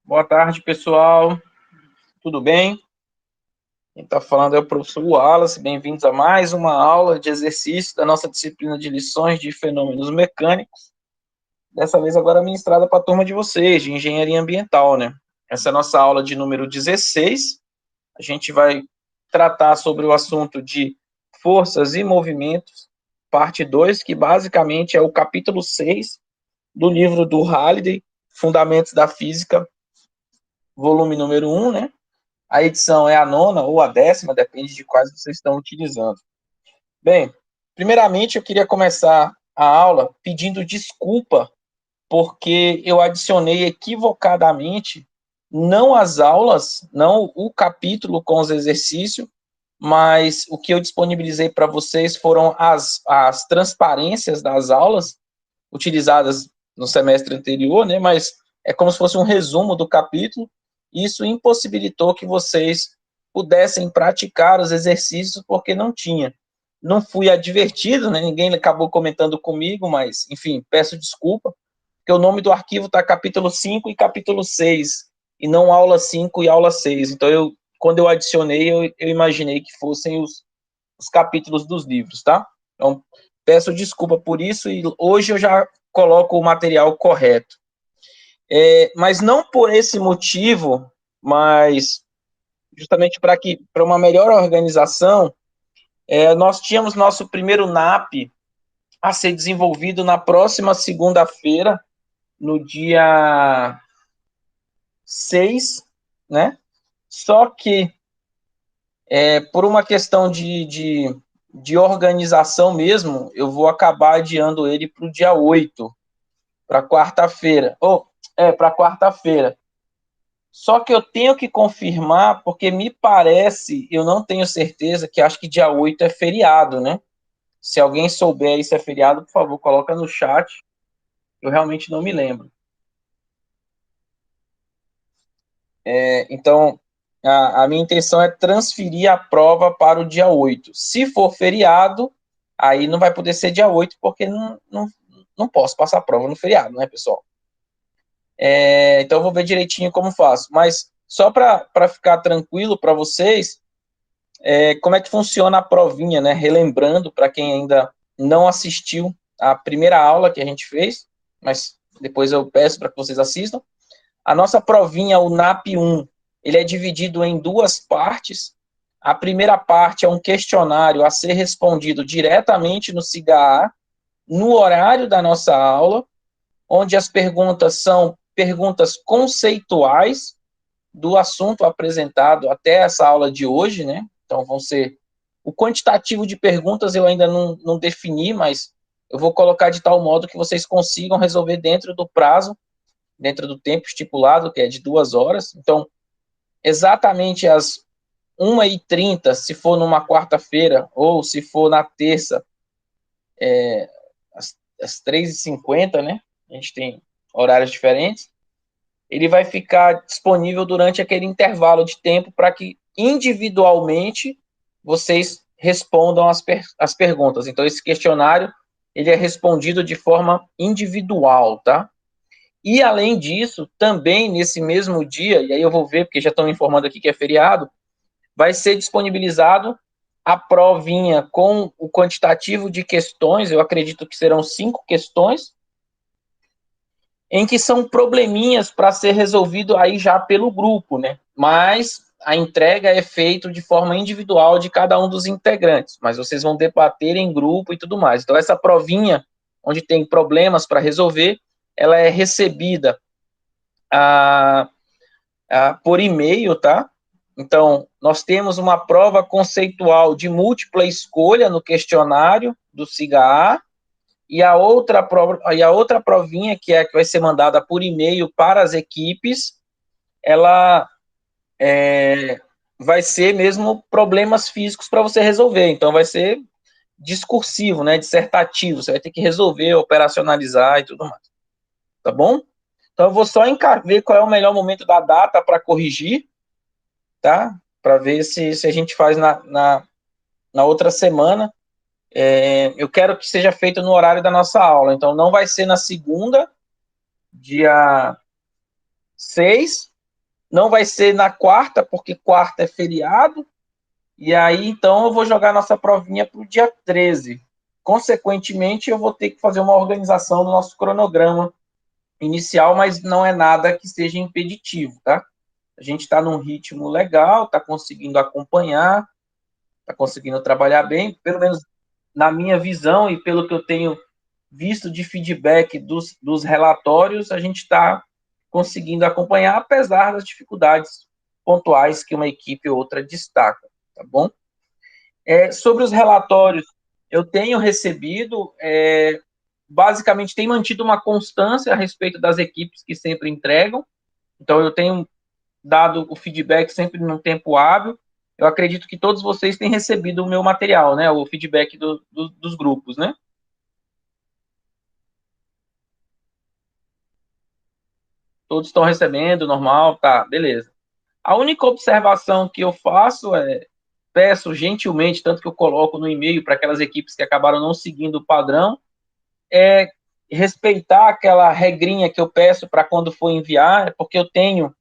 Boa tarde, pessoal. Tudo bem? Quem está falando é o professor Wallace. Bem-vindos a mais uma aula de exercício da nossa disciplina de lições de fenômenos mecânicos. Dessa vez agora ministrada para a turma de vocês, de engenharia ambiental, né? Essa é a nossa aula de número 16. A gente vai tratar sobre o assunto de forças e movimentos, parte 2, que basicamente é o capítulo 6 do livro do Halliday, Fundamentos da Física, volume número 1, né? A edição é a nona ou a 10ª, depende de quais vocês estão utilizando. Bem, primeiramente eu queria começar a aula pedindo desculpa, porque eu adicionei equivocadamente não as aulas, não o capítulo com os exercícios, mas o que eu disponibilizei para vocês foram as transparências das aulas utilizadas no semestre anterior, né? Mas é como se fosse um resumo do capítulo. Isso impossibilitou que vocês pudessem praticar os exercícios porque não tinha. Não fui advertido, né? Ninguém acabou comentando comigo, mas, enfim, peço desculpa, porque o nome do arquivo está capítulo 5 e capítulo 6, e não aula 5 e aula 6. Então, quando eu adicionei, eu imaginei que fossem os capítulos dos livros, tá? Então, peço desculpa por isso, e hoje eu já coloco o material correto. Mas não por esse motivo, mas justamente para uma melhor organização, nós tínhamos nosso primeiro NAP a ser desenvolvido na próxima segunda-feira, no dia 6, né? Só que, por uma questão de organização mesmo, eu vou acabar adiando ele para o dia 8, para quarta-feira. Para quarta-feira. Só que eu tenho que confirmar, porque me parece, eu não tenho certeza, que acho que dia 8 é feriado, né? Se alguém souber isso é feriado, por favor, coloca no chat. Eu realmente não me lembro. Então, a minha intenção é transferir a prova para o dia 8. Se for feriado, aí não vai poder ser dia 8, porque não posso passar a prova no feriado, né, pessoal? Então, eu vou ver direitinho como faço. Mas, só para ficar tranquilo para vocês, como é que funciona a provinha, né? Relembrando, para quem ainda não assistiu a primeira aula que a gente fez, mas depois eu peço para que vocês assistam. A nossa provinha, o NAP 1, ele é dividido em duas partes. A primeira parte é um questionário a ser respondido diretamente no SIGA, no horário da nossa aula, onde as perguntas são perguntas conceituais do assunto apresentado até essa aula de hoje, né? Então, vão ser... O quantitativo de perguntas eu ainda não defini, mas eu vou colocar de tal modo que vocês consigam resolver dentro do prazo, dentro do tempo estipulado, que é de 2 horas. Então, exatamente às 1h30, se for numa quarta-feira, ou se for na terça, às 3h50, né? A gente tem horários diferentes. Ele vai ficar disponível durante aquele intervalo de tempo para que individualmente vocês respondam as perguntas. Então, esse questionário ele é respondido de forma individual, tá? E, além disso, também nesse mesmo dia, e aí eu vou ver, porque já estão me informando aqui que é feriado, vai ser disponibilizado a provinha com o quantitativo de questões, eu acredito que serão 5 questões, em que são probleminhas para ser resolvido aí já pelo grupo, né? Mas a entrega é feita de forma individual de cada um dos integrantes, mas vocês vão debater em grupo e tudo mais. Então, essa provinha, onde tem problemas para resolver, ela é recebida por e-mail, tá? Então, nós temos uma prova conceitual de múltipla escolha no questionário do SIGA, e a outra provinha, que é a que vai ser mandada por e-mail para as equipes, ela vai ser mesmo problemas físicos para você resolver. Então, vai ser discursivo, né, dissertativo. Você vai ter que resolver, operacionalizar e tudo mais. Tá bom? Então, eu vou só ver qual é o melhor momento da data para corrigir, tá? Para ver se a gente faz na outra semana. Eu quero que seja feito no horário da nossa aula. Então, não vai ser na segunda, dia 6, Não vai ser na quarta, porque quarta é feriado, e aí, então, eu vou jogar nossa provinha para o dia 13. Consequentemente, eu vou ter que fazer uma organização do nosso cronograma inicial, mas não é nada que seja impeditivo, tá? A gente está num ritmo legal, está conseguindo acompanhar, está conseguindo trabalhar bem, pelo menos na minha visão e pelo que eu tenho visto de feedback dos relatórios, a gente está conseguindo acompanhar, apesar das dificuldades pontuais que uma equipe ou outra destaca, tá bom? Sobre os relatórios, eu tenho recebido, basicamente, tem mantido uma constância a respeito das equipes que sempre entregam, então eu tenho dado o feedback sempre num tempo hábil. Eu acredito que todos vocês têm recebido o meu material, né, o feedback dos grupos, né? Todos estão recebendo, normal, tá, beleza. A única observação que eu faço peço gentilmente, tanto que eu coloco no e-mail para aquelas equipes que acabaram não seguindo o padrão, é respeitar aquela regrinha que eu peço para quando for enviar, porque eu tenho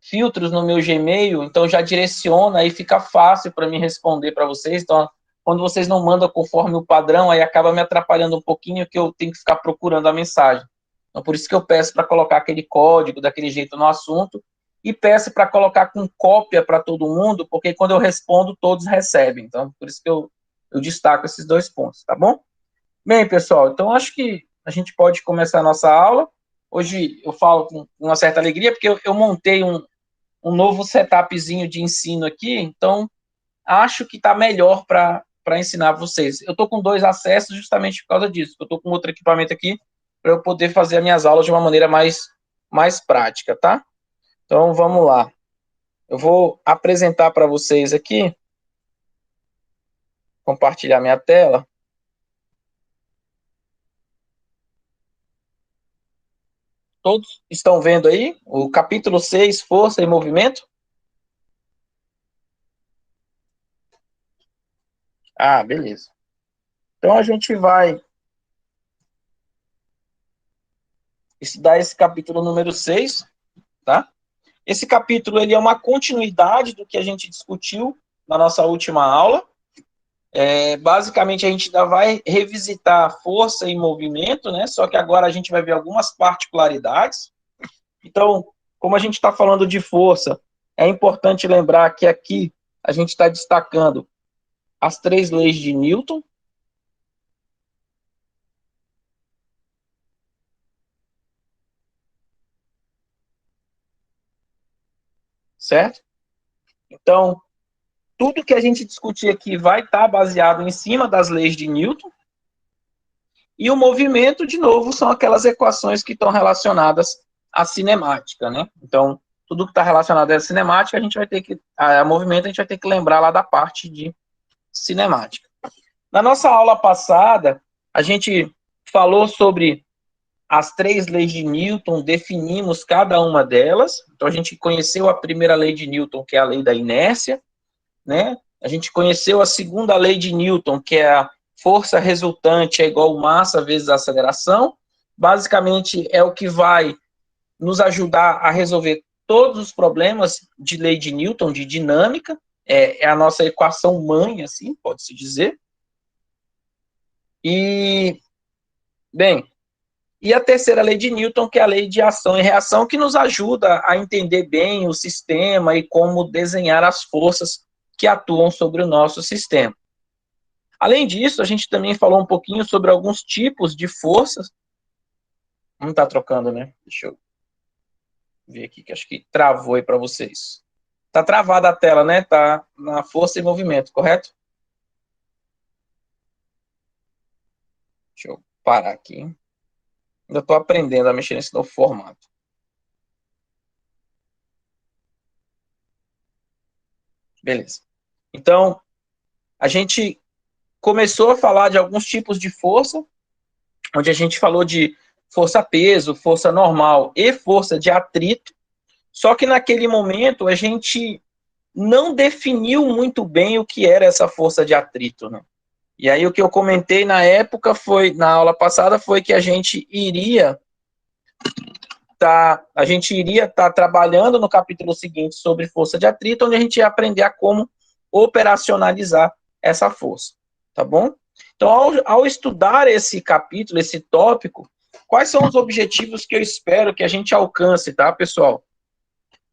filtros no meu Gmail, então já direciona, aí fica fácil para mim responder para vocês. Então, quando vocês não mandam conforme o padrão, aí acaba me atrapalhando um pouquinho, que eu tenho que ficar procurando a mensagem. Então, por isso que eu peço para colocar aquele código daquele jeito no assunto, e peço para colocar com cópia para todo mundo, porque quando eu respondo, todos recebem. Então, por isso que eu destaco esses dois pontos, tá bom? Bem, pessoal, então acho que a gente pode começar a nossa aula. Hoje eu falo com uma certa alegria, porque eu montei um novo setupzinho de ensino aqui, então acho que está melhor para ensinar vocês. Eu estou com dois acessos justamente por causa disso. Eu estou com outro equipamento aqui para eu poder fazer as minhas aulas de uma maneira mais prática, tá? Então vamos lá. Eu vou apresentar para vocês aqui, compartilhar minha tela. Todos estão vendo aí o capítulo 6, Força e Movimento? Ah, beleza. Então a gente vai estudar esse capítulo número 6, tá? Esse capítulo ele é uma continuidade do que a gente discutiu na nossa última aula. Basicamente, a gente ainda vai revisitar força e movimento, né? Só que agora a gente vai ver algumas particularidades. Então, como a gente está falando de força, é importante lembrar que aqui a gente está destacando as 3 leis de Newton. Certo? Então, tudo que a gente discutir aqui vai estar baseado em cima das leis de Newton. E o movimento, de novo, são aquelas equações que estão relacionadas à cinemática, né? Então, tudo que está relacionado à cinemática, a gente vai ter que, a movimento, a gente vai ter que lembrar lá da parte de cinemática. Na nossa aula passada, a gente falou sobre as 3 leis de Newton, definimos cada uma delas. Então, a gente conheceu a primeira lei de Newton, que é a lei da inércia, né? A gente conheceu a segunda lei de Newton, que é a força resultante é igual massa vezes aceleração. Basicamente, é o que vai nos ajudar a resolver todos os problemas de lei de Newton, de dinâmica. É a nossa equação mãe, assim, pode-se dizer. E, bem, e a terceira lei de Newton, que é a lei de ação e reação, que nos ajuda a entender bem o sistema e como desenhar as forças que atuam sobre o nosso sistema. Além disso, a gente também falou um pouquinho sobre alguns tipos de forças. Não está trocando, né? Deixa eu ver aqui, que acho que travou aí para vocês. Está travada a tela, né? Está na força e movimento, correto? Deixa eu parar aqui. Ainda estou aprendendo a mexer nesse novo formato. Beleza. Então, a gente começou a falar de alguns tipos de força, onde a gente falou de força-peso, força normal e força de atrito. Só que naquele momento a gente não definiu muito bem o que era essa força de atrito, né? E aí o que eu comentei na época foi, na aula passada, foi que a gente iria gente iria estar trabalhando no capítulo seguinte sobre força de atrito, onde a gente ia aprender a como operacionalizar essa força, tá bom? Então, ao estudar esse capítulo, esse tópico, quais são os objetivos que eu espero que a gente alcance, tá, pessoal?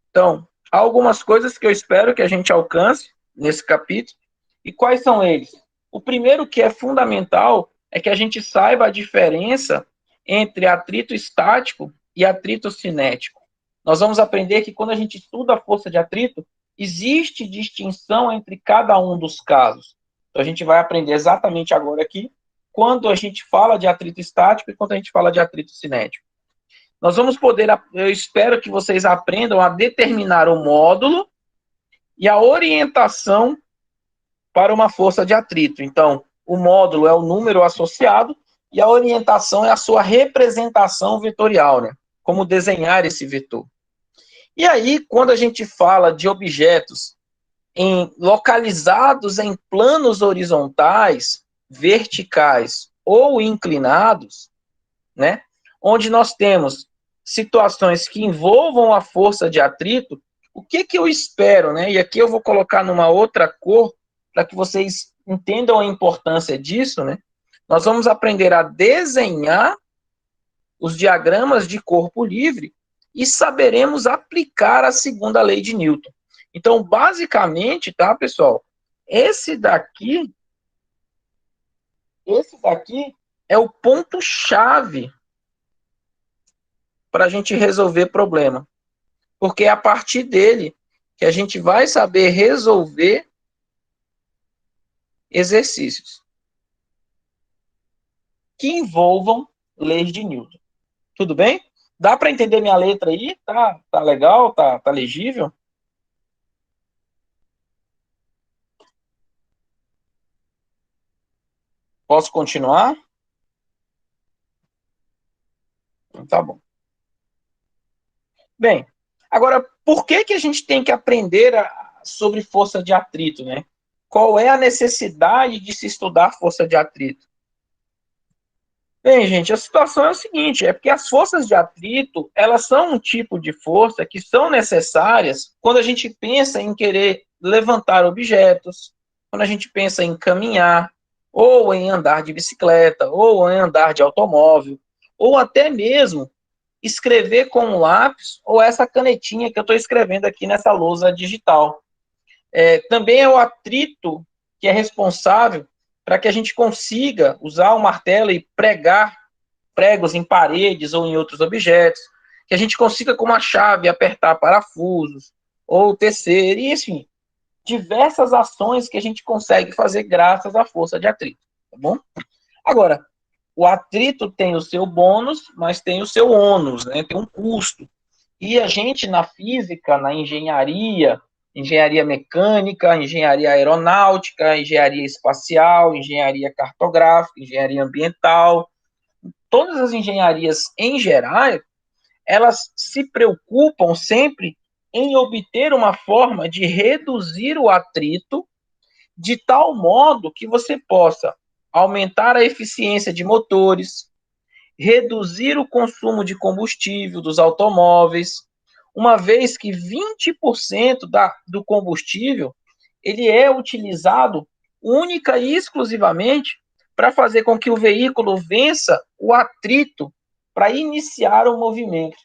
Então, há algumas coisas que eu espero que a gente alcance nesse capítulo, e quais são eles? O primeiro, que é fundamental, é que a gente saiba a diferença entre atrito estático e atrito cinético. Nós vamos aprender que quando a gente estuda a força de atrito, existe distinção entre cada um dos casos. Então, a gente vai aprender exatamente agora aqui, quando a gente fala de atrito estático e quando a gente fala de atrito cinético. Nós vamos poder, eu espero que vocês aprendam a determinar o módulo e a orientação para uma força de atrito. Então, o módulo é o número associado e a orientação é a sua representação vetorial, né? Como desenhar esse vetor. E aí, quando a gente fala de objetos localizados em planos horizontais, verticais ou inclinados, né? Onde nós temos situações que envolvam a força de atrito, o que eu espero, né? E aqui eu vou colocar numa outra cor para que vocês entendam a importância disso, né? Nós vamos aprender a desenhar os diagramas de corpo livre e saberemos aplicar a segunda lei de Newton. Então, basicamente, tá, pessoal? Esse daqui é o ponto-chave para a gente resolver problema. Porque é a partir dele que a gente vai saber resolver exercícios que envolvam leis de Newton. Tudo bem? Dá para entender minha letra aí? Tá legal? Tá legível? Posso continuar? Tá bom. Bem, agora, por que a gente tem que aprender sobre força de atrito, né? Qual é a necessidade de se estudar força de atrito? Bem, gente, a situação é o seguinte, é porque as forças de atrito, elas são um tipo de força que são necessárias quando a gente pensa em querer levantar objetos, quando a gente pensa em caminhar, ou em andar de bicicleta, ou em andar de automóvel, ou até mesmo escrever com um lápis ou essa canetinha que eu estou escrevendo aqui nessa lousa digital. Também é o atrito que é responsável para que a gente consiga usar o martelo e pregar pregos em paredes ou em outros objetos, que a gente consiga com uma chave apertar parafusos ou tecer, e assim, diversas ações que a gente consegue fazer graças à força de atrito, tá bom? Agora, o atrito tem o seu bônus, mas tem o seu ônus, né? Tem um custo. E a gente, na física, na engenharia, engenharia mecânica, engenharia aeronáutica, engenharia espacial, engenharia cartográfica, engenharia ambiental, todas as engenharias em geral, elas se preocupam sempre em obter uma forma de reduzir o atrito de tal modo que você possa aumentar a eficiência de motores, reduzir o consumo de combustível dos automóveis, uma vez que 20% do combustível ele é utilizado única e exclusivamente para fazer com que o veículo vença o atrito para iniciar o movimento.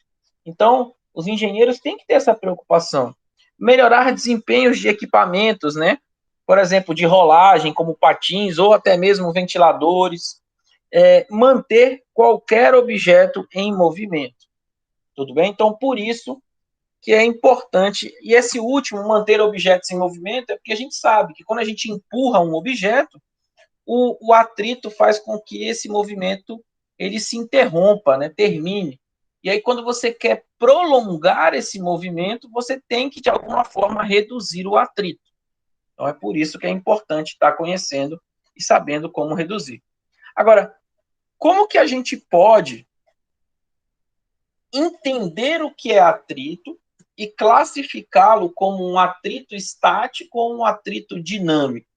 Então, os engenheiros têm que ter essa preocupação. Melhorar desempenhos de equipamentos, né? Por exemplo, de rolagem, como patins ou até mesmo ventiladores, manter qualquer objeto em movimento. Tudo bem? Então, por isso que é importante, e esse último, manter objetos em movimento, é porque a gente sabe que quando a gente empurra um objeto, o atrito faz com que esse movimento ele se interrompa, né, termine. E aí, quando você quer prolongar esse movimento, você tem que, de alguma forma, reduzir o atrito. Então, é por isso que é importante estar conhecendo e sabendo como reduzir. Agora, como que a gente pode entender o que é atrito e classificá-lo como um atrito estático ou um atrito dinâmico?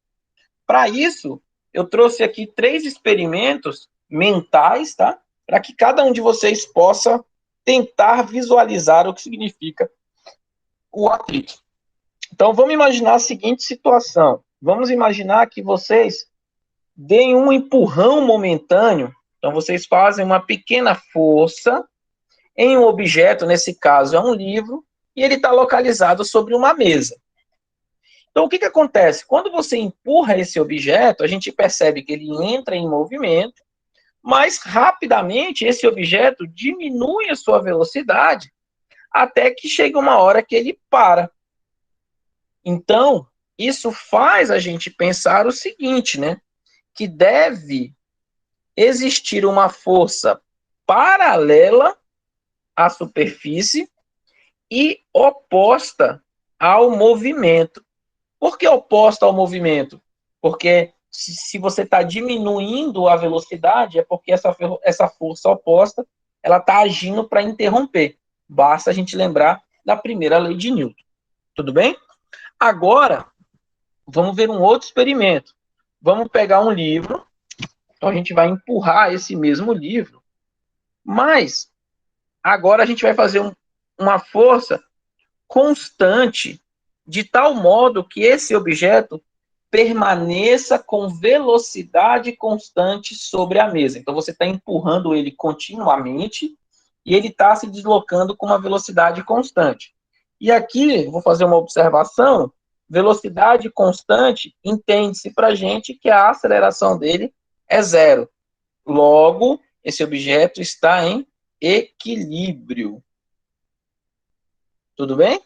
Para isso, eu trouxe aqui 3 experimentos mentais, tá? Para que cada um de vocês possa tentar visualizar o que significa o atrito. Então, vamos imaginar a seguinte situação. Vamos imaginar que vocês deem um empurrão momentâneo. Então, vocês fazem uma pequena força em um objeto, nesse caso é um livro, e ele está localizado sobre uma mesa. Então, o que acontece? Quando você empurra esse objeto, a gente percebe que ele entra em movimento, mas rapidamente esse objeto diminui a sua velocidade até que chega uma hora que ele para. Então, isso faz a gente pensar o seguinte, né? Que deve existir uma força paralela à superfície e oposta ao movimento. Por que oposta ao movimento? Porque se você está diminuindo a velocidade, é porque essa força oposta ela está agindo para interromper. Basta a gente lembrar da primeira lei de Newton. Tudo bem? Agora, vamos ver um outro experimento. Vamos pegar um livro, então a gente vai empurrar esse mesmo livro, mas agora a gente vai fazer uma força constante, de tal modo que esse objeto permaneça com velocidade constante sobre a mesa. Então você está empurrando ele continuamente e ele está se deslocando com uma velocidade constante. E aqui, vou fazer uma observação, velocidade constante, entende-se para a gente que a aceleração dele é zero. Logo, esse objeto está em equilíbrio. Tudo bem?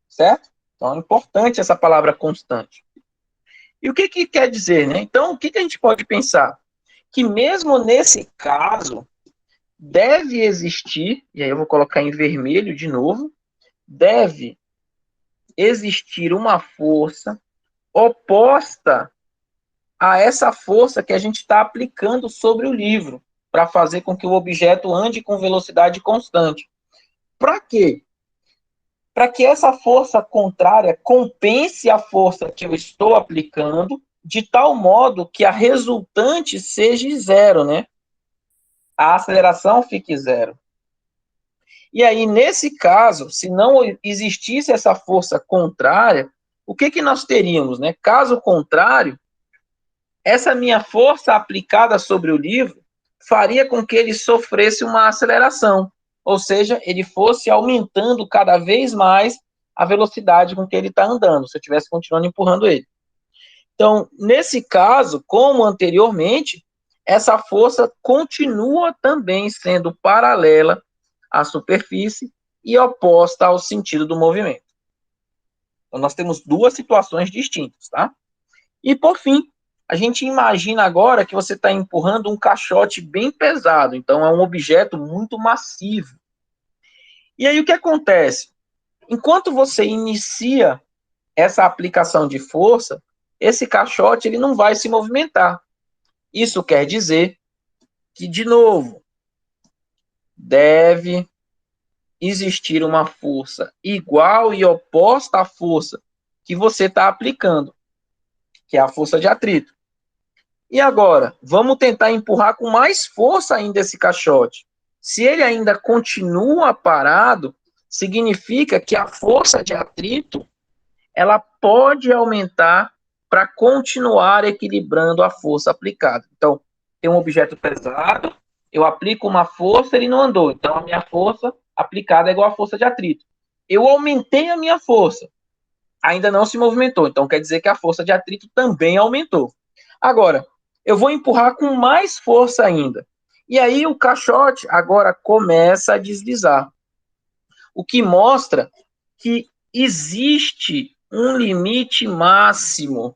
Certo? Então, é importante essa palavra constante. E o que quer dizer, né? Então, o que a gente pode pensar? Que mesmo nesse caso, deve existir, e aí eu vou colocar em vermelho de novo, deve existir uma força oposta a essa força que a gente está aplicando sobre o livro, para fazer com que o objeto ande com velocidade constante. Para quê? Para que essa força contrária compense a força que eu estou aplicando, de tal modo que a resultante seja zero, né? A aceleração fique zero. E aí, nesse caso, se não existisse essa força contrária, o que nós teríamos, né? Caso contrário, essa minha força aplicada sobre o livro faria com que ele sofresse uma aceleração, ou seja, ele fosse aumentando cada vez mais a velocidade com que ele está andando, se eu estivesse continuando empurrando ele. Então, nesse caso, como anteriormente, essa força continua também sendo paralela à superfície e oposta ao sentido do movimento. Então, nós temos duas situações distintas, tá? E, por fim, a gente imagina agora que você está empurrando um caixote bem pesado, então é um objeto muito massivo. E aí o que acontece? Enquanto você inicia essa aplicação de força, esse caixote ele não vai se movimentar. Isso quer dizer que, de novo, deve existir uma força igual e oposta à força que você está aplicando, que é a força de atrito. E agora, vamos tentar empurrar com mais força ainda esse caixote. Se ele ainda continua parado, significa que a força de atrito ela pode aumentar para continuar equilibrando a força aplicada. Então, tem um objeto pesado, eu aplico uma força, ele não andou. Então, a minha força aplicada é igual à força de atrito. Eu aumentei a minha força, ainda não se movimentou. Então, quer dizer que a força de atrito também aumentou. Agora, eu vou empurrar com mais força ainda. E aí o caixote agora começa a deslizar. O que mostra que existe um limite máximo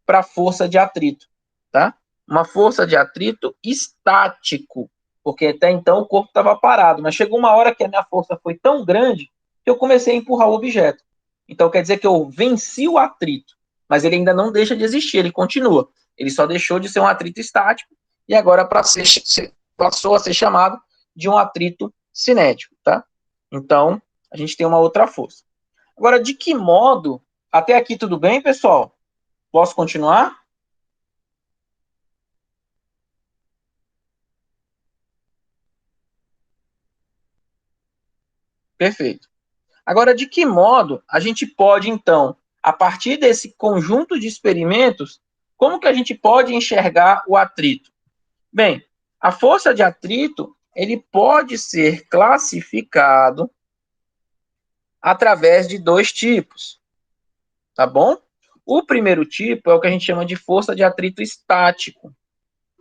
para a força de atrito, tá? Uma força de atrito estático, porque até então o corpo estava parado, mas chegou uma hora que a minha força foi tão grande que eu comecei a empurrar o objeto. Então quer dizer que eu venci o atrito, mas ele ainda não deixa de existir, ele continua. Ele só deixou de ser um atrito estático e agora passou a ser chamado de um atrito cinético, tá? Então, a gente tem uma outra força. Agora, de que modo? Até aqui tudo bem, pessoal? Posso continuar? Perfeito. Agora, de que modo a gente pode, então, a partir desse conjunto de experimentos, como que a gente pode enxergar o atrito? Bem, a força de atrito, ele pode ser classificado através de dois tipos, tá bom? O primeiro tipo é o que a gente chama de força de atrito estático,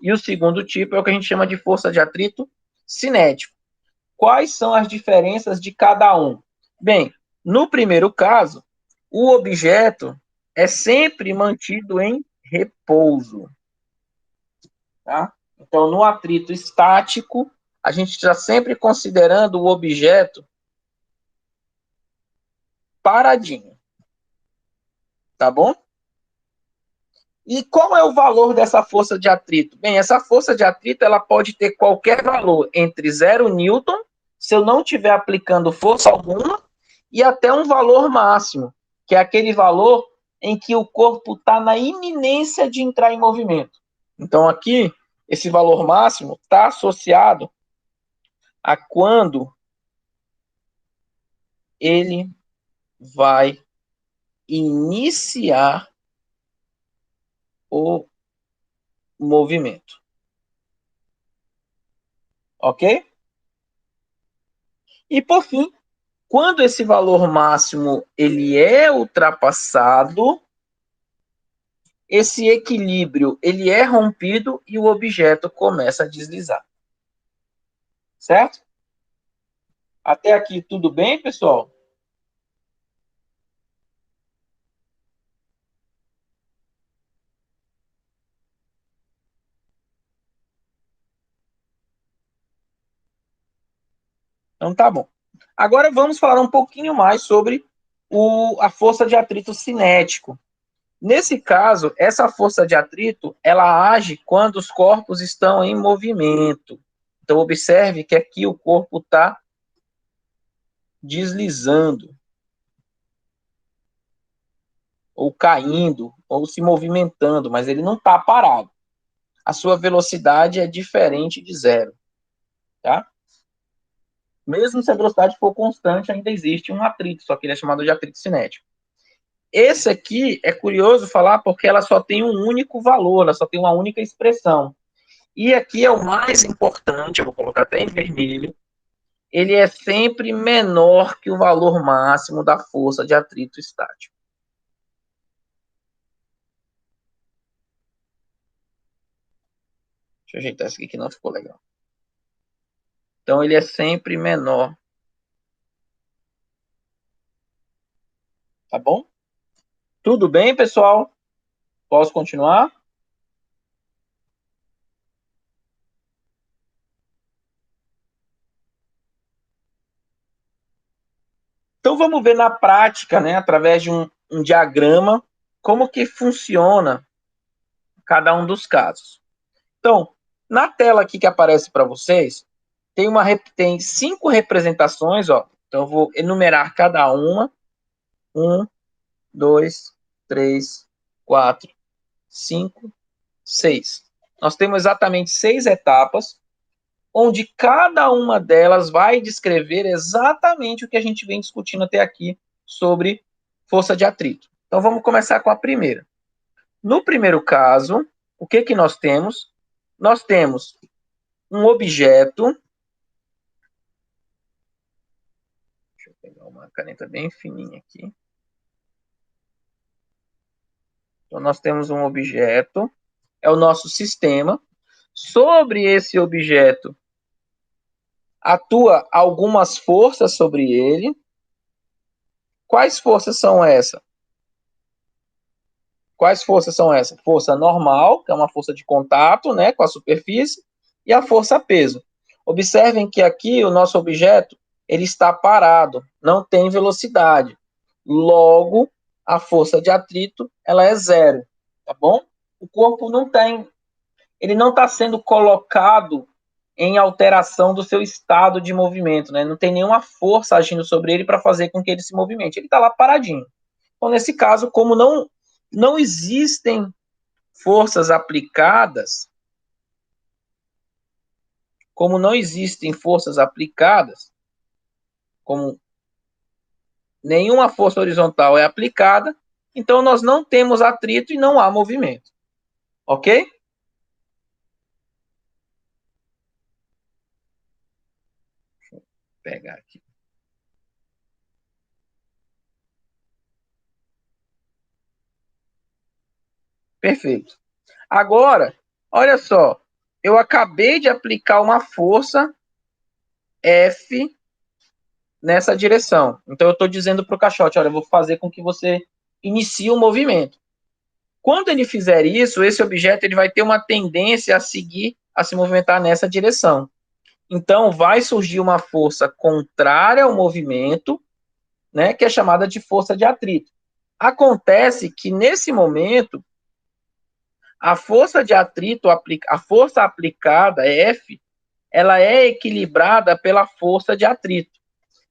e o segundo tipo é o que a gente chama de força de atrito cinético. Quais são as diferenças de cada um? Bem, no primeiro caso, o objeto é sempre mantido em repouso, tá? Então, no atrito estático, a gente está sempre considerando o objeto paradinho, tá bom? E qual é o valor dessa força de atrito? Bem, essa força de atrito ela pode ter qualquer valor entre 0 newton, se eu não estiver aplicando força alguma, e até um valor máximo, que é aquele valor em que o corpo está na iminência de entrar em movimento. Então, aqui, esse valor máximo está associado a quando ele vai iniciar o movimento. Ok? E, por fim, quando esse valor máximo ele é ultrapassado, esse equilíbrio ele é rompido e o objeto começa a deslizar. Certo? Até aqui tudo bem, pessoal? Então tá bom. Agora vamos falar um pouquinho mais sobre a força de atrito cinético. Nesse caso, essa força de atrito, ela age quando os corpos estão em movimento. Então observe que aqui o corpo está deslizando, ou caindo, ou se movimentando, mas ele não está parado. A sua velocidade é diferente de zero, tá? Mesmo se a velocidade for constante, ainda existe um atrito, só que ele é chamado de atrito cinético. Esse aqui é curioso falar porque ela só tem um único valor, ela só tem uma única expressão. E aqui é o mais importante, eu vou colocar até em vermelho, ele é sempre menor que o valor máximo da força de atrito estático. Deixa eu ajeitar isso aqui que não ficou legal. Então ele é sempre menor, tá bom? Tudo bem, pessoal? Posso continuar? Então vamos ver na prática, né, através de um diagrama, como que funciona cada um dos casos. Então, na tela aqui que aparece para vocês, tem 5 representações, ó. Então eu vou enumerar cada uma. 1, 2, 3, 4, 5, 6. Nós temos exatamente 6 etapas, onde cada uma delas vai descrever exatamente o que a gente vem discutindo até aqui sobre força de atrito. Então vamos começar com a primeira. No primeiro caso, o que que nós temos? Nós temos um objeto. Deixa eu pegar uma caneta bem fininha aqui. Então nós temos um objeto, é o nosso sistema. Sobre esse objeto atua algumas forças sobre ele. Quais forças são essas? Quais forças são essas? Força normal, que é uma força de contato, né, com a superfície, e a força peso. Observem que aqui o nosso objeto ele está parado, não tem velocidade. Logo, a força de atrito ela é zero, tá bom? O corpo não tem, ele não está sendo colocado em alteração do seu estado de movimento, né? Não tem nenhuma força agindo sobre ele para fazer com que ele se movimente. Ele está lá paradinho. Então, nesse caso, como não existem forças aplicadas, como não existem forças aplicadas, como nenhuma força horizontal é aplicada, então nós não temos atrito e não há movimento. Ok? Deixa eu pegar aqui. Perfeito. Agora, olha só, eu acabei de aplicar uma força F nessa direção. Então eu estou dizendo para o caixote, olha, eu vou fazer com que você inicie o movimento. Quando ele fizer isso, esse objeto ele vai ter uma tendência a seguir, a se movimentar nessa direção. Então vai surgir uma força contrária ao movimento, né, que é chamada de força de atrito. Acontece que nesse momento a força de atrito, a força aplicada, F, ela é equilibrada pela força de atrito.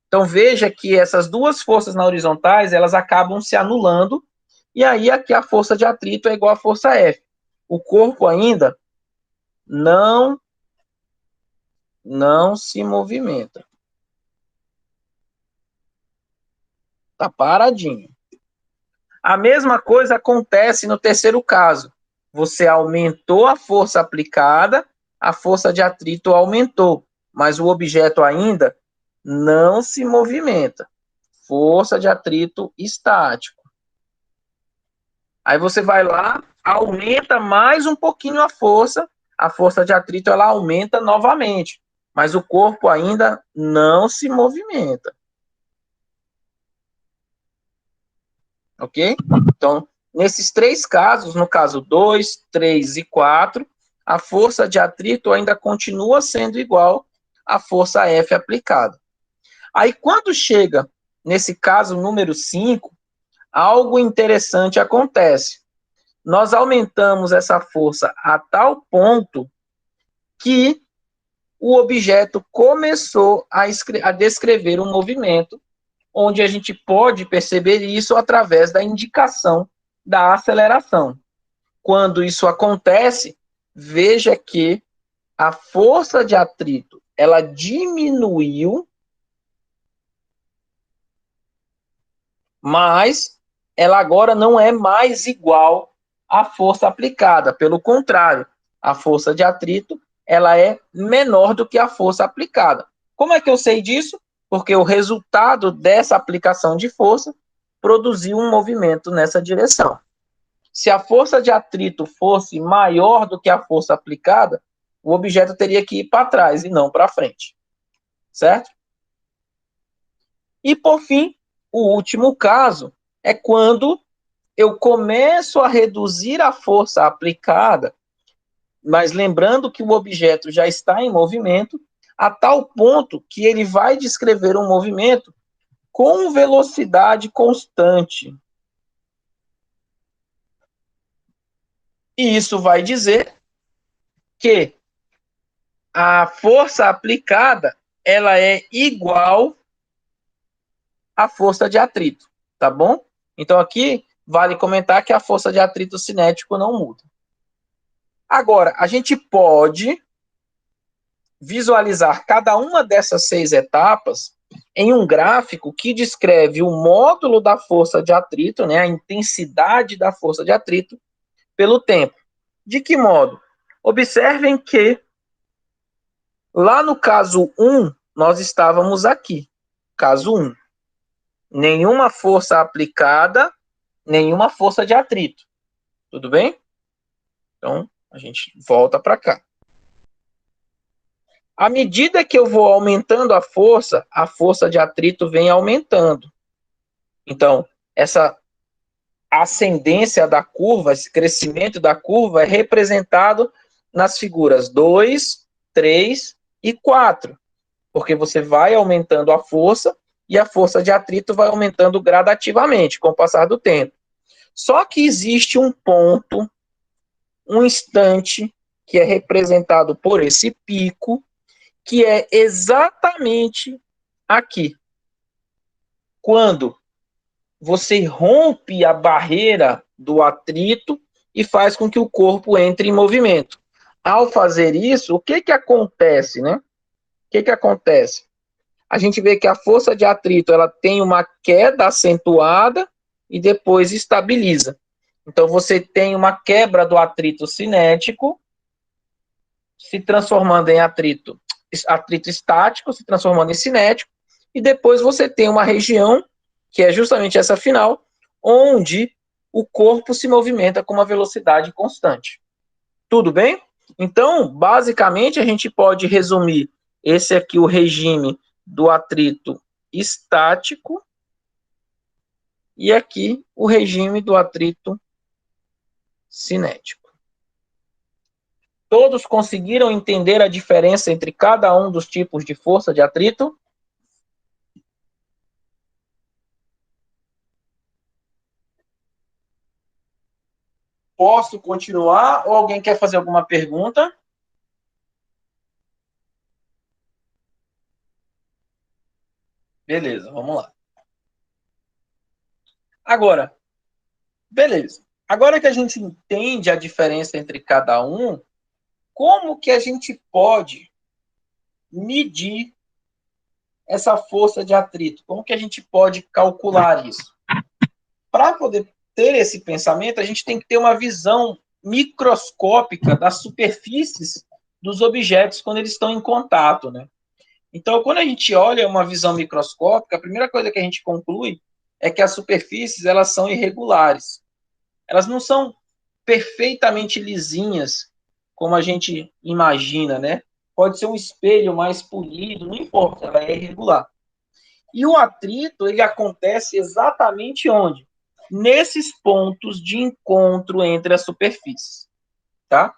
Então veja que essas duas forças na horizontais, elas acabam se anulando, e aí aqui a força de atrito é igual à força F. O corpo ainda não se movimenta. Está paradinho. A mesma coisa acontece no terceiro caso. Você aumentou a força aplicada, a força de atrito aumentou, mas o objeto ainda não se movimenta. Força de atrito estático. Aí você vai lá, aumenta mais um pouquinho a força de atrito ela aumenta novamente, mas o corpo ainda não se movimenta. Ok? Então, nesses três casos, no caso 2, 3 e 4, a força de atrito ainda continua sendo igual à força F aplicada. Aí, quando chega nesse caso número 5, algo interessante acontece. Nós aumentamos essa força a tal ponto que o objeto começou a descrever um movimento, onde a gente pode perceber isso através da indicação da aceleração. Quando isso acontece, veja que a força de atrito ela diminuiu, mas ela agora não é mais igual à força aplicada. Pelo contrário, a força de atrito ela é menor do que a força aplicada. Como é que eu sei disso? Porque o resultado dessa aplicação de força produziu um movimento nessa direção. Se a força de atrito fosse maior do que a força aplicada, o objeto teria que ir para trás e não para frente. Certo? E, por fim, o último caso é quando eu começo a reduzir a força aplicada, mas lembrando que o objeto já está em movimento, a tal ponto que ele vai descrever um movimento com velocidade constante. E isso vai dizer que a força aplicada ela é igual à força de atrito, tá bom? Então aqui vale comentar que a força de atrito cinético não muda. Agora, a gente pode visualizar cada uma dessas 6 etapas em um gráfico que descreve o módulo da força de atrito, né, a intensidade da força de atrito pelo tempo. De que modo? Observem que lá no caso 1, nós estávamos aqui. Caso 1. Nenhuma força aplicada, nenhuma força de atrito. Tudo bem? Então, a gente volta para cá. À medida que eu vou aumentando a força de atrito vem aumentando. Então, essa ascendência da curva, esse crescimento da curva é representado nas figuras 2, 3 e 4, porque você vai aumentando a força e a força de atrito vai aumentando gradativamente com o passar do tempo. Só que existe um ponto, um instante, que é representado por esse pico, que é exatamente aqui. Quando você rompe a barreira do atrito e faz com que o corpo entre em movimento. Ao fazer isso, o que acontece, né? O que acontece? a gente vê que a força de atrito ela tem uma queda acentuada e depois estabiliza. Então, você tem uma quebra do atrito cinético, se transformando em atrito estático, se transformando em cinético, e depois você tem uma região, que é justamente essa final, onde o corpo se movimenta com uma velocidade constante. Tudo bem? Então, basicamente, a gente pode resumir esse aqui, o regime do atrito estático, e aqui o regime do atrito cinético. Todos conseguiram entender a diferença entre cada um dos tipos de força de atrito? Posso continuar ou alguém quer fazer alguma pergunta? Beleza, vamos lá. Agora, beleza. Agora que a gente entende a diferença entre cada um, como que a gente pode medir essa força de atrito? Como que a gente pode calcular isso? Para poder ter esse pensamento, a gente tem que ter uma visão microscópica das superfícies dos objetos quando eles estão em contato, né? Então, quando a gente olha uma visão microscópica, a primeira coisa que a gente conclui é que as superfícies elas são irregulares. Elas não são perfeitamente lisinhas, como a gente imagina, né? Pode ser um espelho mais polido, não importa, ela é irregular. E o atrito, ele acontece exatamente onde? Nesses pontos de encontro entre as superfícies, tá?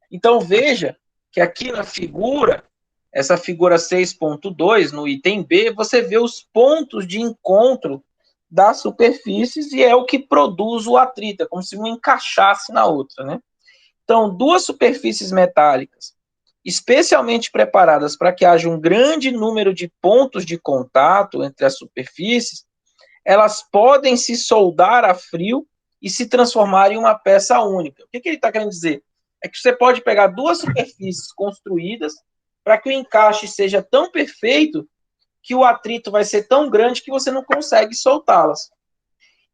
Então, veja que aqui na figura, essa figura 6.2, no item B, você vê os pontos de encontro das superfícies e é o que produz o atrito, é como se uma encaixasse na outra, né? Então, duas superfícies metálicas, especialmente preparadas para que haja um grande número de pontos de contato entre as superfícies, elas podem se soldar a frio e se transformar em uma peça única. O que ele está querendo dizer? É que você pode pegar duas superfícies construídas para que o encaixe seja tão perfeito que o atrito vai ser tão grande que você não consegue soltá-las.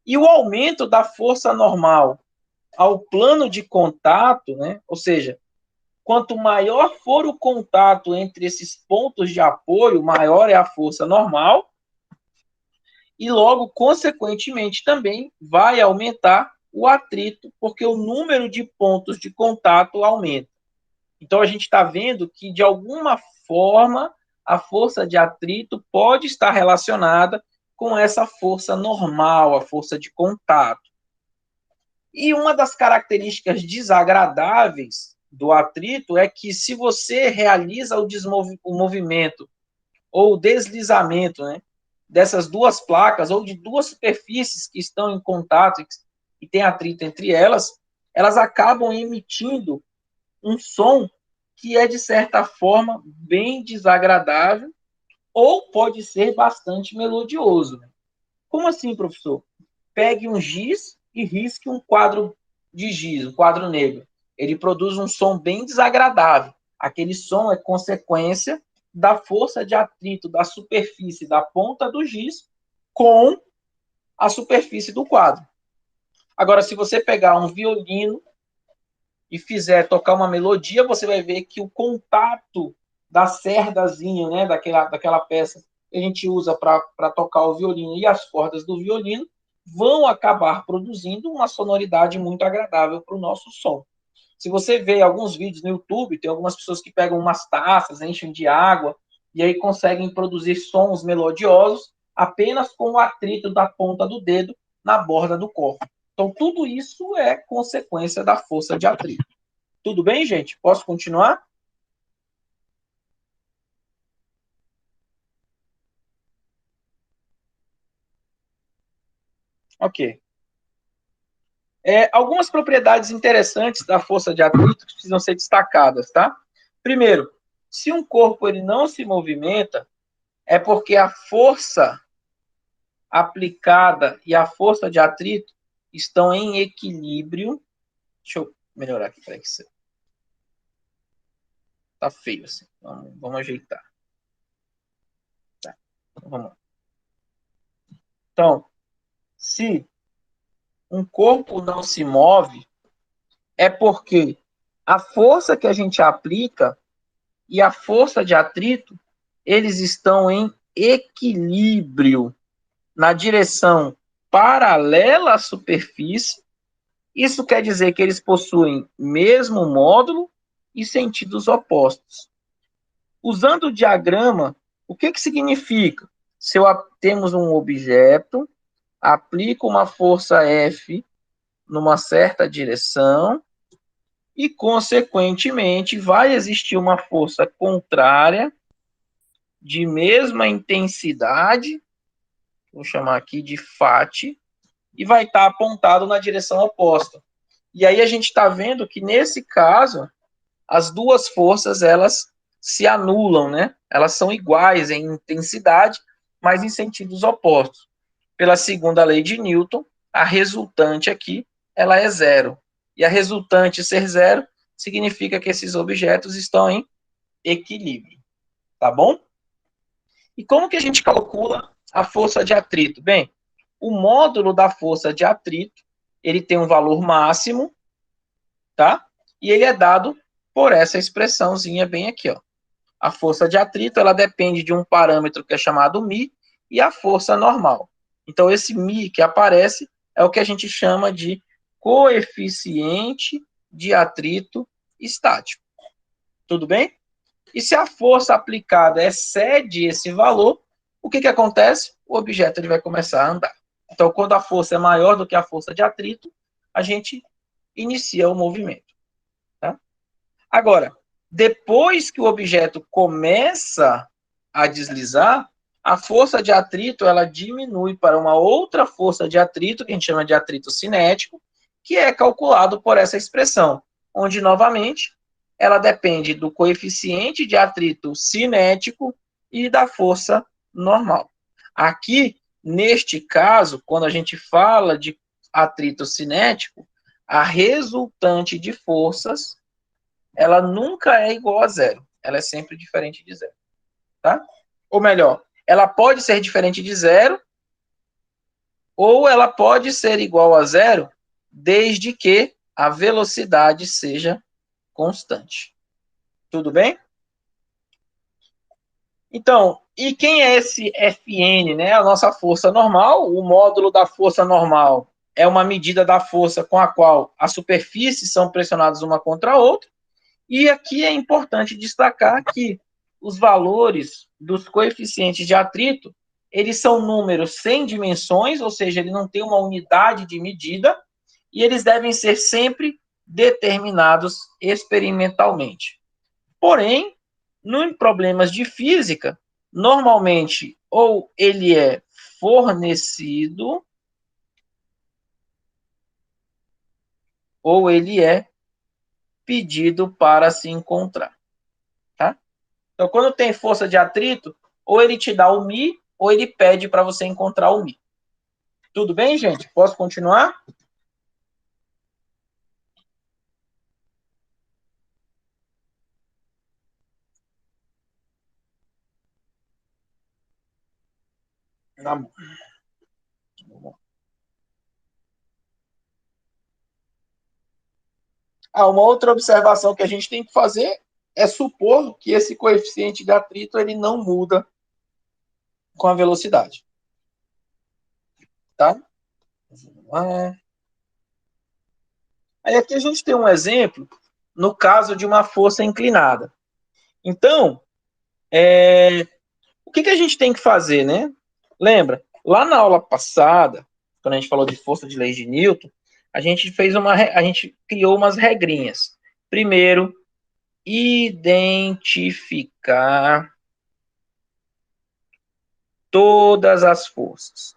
E o aumento da força normal ao plano de contato, né? Ou seja, quanto maior for o contato entre esses pontos de apoio, maior é a força normal, e logo, consequentemente, também vai aumentar o atrito, porque o número de pontos de contato aumenta. Então, a gente está vendo que, de alguma forma, a força de atrito pode estar relacionada com essa força normal, a força de contato. E uma das características desagradáveis do atrito é que, se você realiza o movimento ou o deslizamento, né, dessas duas placas ou de duas superfícies que estão em contato e tem atrito entre elas, elas acabam emitindo um som que é, de certa forma, bem desagradável ou pode ser bastante melodioso. Como assim, professor? Pegue um giz e risque um quadro de giz, um quadro negro. Ele produz um som bem desagradável. Aquele som é consequência da força de atrito da superfície da ponta do giz com a superfície do quadro. Agora, se você pegar um violino e fizer tocar uma melodia, você vai ver que o contato da cerdazinha, né, daquela peça que a gente usa para tocar o violino e as cordas do violino, vão acabar produzindo uma sonoridade muito agradável para o nosso som. Se você vê alguns vídeos no YouTube, tem algumas pessoas que pegam umas taças, enchem de água, e aí conseguem produzir sons melodiosos apenas com o atrito da ponta do dedo na borda do copo. Então, tudo isso é consequência da força de atrito. Tudo bem, gente? Posso continuar? Ok. Algumas propriedades interessantes da força de atrito que precisam ser destacadas, tá? Primeiro, se um corpo ele não se movimenta, é porque a força aplicada e a força de atrito estão em equilíbrio. Deixa eu melhorar aqui, peraí, que tá feio assim. Vamos ajeitar. Vamos lá. Então, se um corpo não se move, é porque a força que a gente aplica e a força de atrito, eles estão em equilíbrio na direção paralela à superfície. Isso quer dizer que eles possuem mesmo módulo e sentidos opostos. Usando o diagrama, o que significa? Se eu temos um objeto, aplico uma força F numa certa direção e, consequentemente, vai existir uma força contrária de mesma intensidade, vou chamar aqui de FAT, e vai estar apontado na direção oposta. E aí a gente está vendo que, nesse caso, as duas forças, elas se anulam, né? Elas são iguais em intensidade, mas em sentidos opostos. Pela segunda lei de Newton, a resultante aqui, ela é zero. E a resultante ser zero significa que esses objetos estão em equilíbrio. Tá bom? E como que a gente calcula a força de atrito? Bem, o módulo da força de atrito, ele tem um valor máximo, tá? E ele é dado por essa expressãozinha bem aqui, ó. A força de atrito, ela depende de um parâmetro que é chamado μ e a força normal. Então, esse μ que aparece é o que a gente chama de coeficiente de atrito estático. Tudo bem? E se a força aplicada excede esse valor, o que acontece? O objeto ele vai começar a andar. Então, quando a força é maior do que a força de atrito, a gente inicia o movimento. Tá? Agora, depois que o objeto começa a deslizar, a força de atrito ela diminui para uma outra força de atrito, que a gente chama de atrito cinético, que é calculado por essa expressão, onde, novamente, ela depende do coeficiente de atrito cinético e da força normal. Aqui, neste caso, quando a gente fala de atrito cinético, a resultante de forças ela nunca é igual a zero. Ela é sempre diferente de zero. Tá? Ou melhor, ela pode ser diferente de zero, ou ela pode ser igual a zero, desde que a velocidade seja constante. Tudo bem? Então, e quem é esse Fn, né? A nossa força normal, o módulo da força normal é uma medida da força com a qual as superfícies são pressionadas uma contra a outra. E aqui é importante destacar que os valores dos coeficientes de atrito, eles são números sem dimensões, ou seja, ele não tem uma unidade de medida, e eles devem ser sempre determinados experimentalmente. Porém, em problemas de física, normalmente ou ele é fornecido ou ele é pedido para se encontrar, tá? Então, quando tem força de atrito, ou ele te dá o Mi, ou ele pede para você encontrar o Mi. Tudo bem, gente? Posso continuar? Tá bom. Uma outra observação que a gente tem que fazer é supor que esse coeficiente de atrito ele não muda com a velocidade. Tá? Aí aqui a gente tem um exemplo no caso de uma força inclinada. Então, o que a gente tem que fazer, né? Lembra, lá na aula passada, quando a gente falou de força de leis de Newton, a gente criou umas regrinhas. Primeiro, identificar todas as forças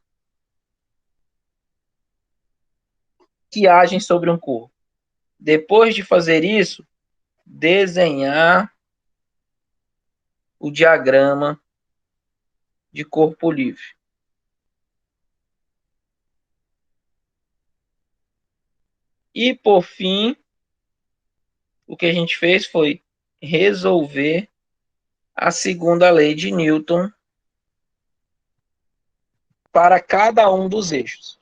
que agem sobre um corpo. Depois de fazer isso, desenhar o diagrama de corpo livre. E, por fim, o que a gente fez foi resolver a segunda lei de Newton para cada um dos eixos.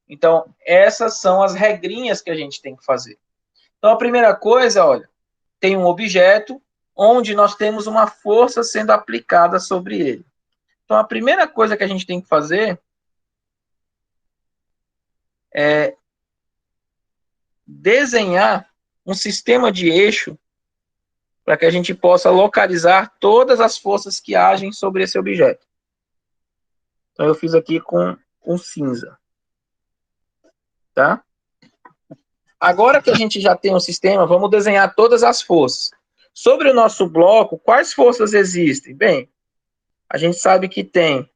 Então, essas são as regrinhas que a gente tem que fazer. Então, a primeira coisa, olha, tem um objeto onde nós temos uma força sendo aplicada sobre ele. Então, a primeira coisa que a gente tem que fazer é desenhar um sistema de eixo para que a gente possa localizar todas as forças que agem sobre esse objeto. Então, eu fiz aqui com cinza. Tá? Agora que a gente já tem um sistema, vamos desenhar todas as forças. Sobre o nosso bloco, quais forças existem? Bem, a gente sabe que tem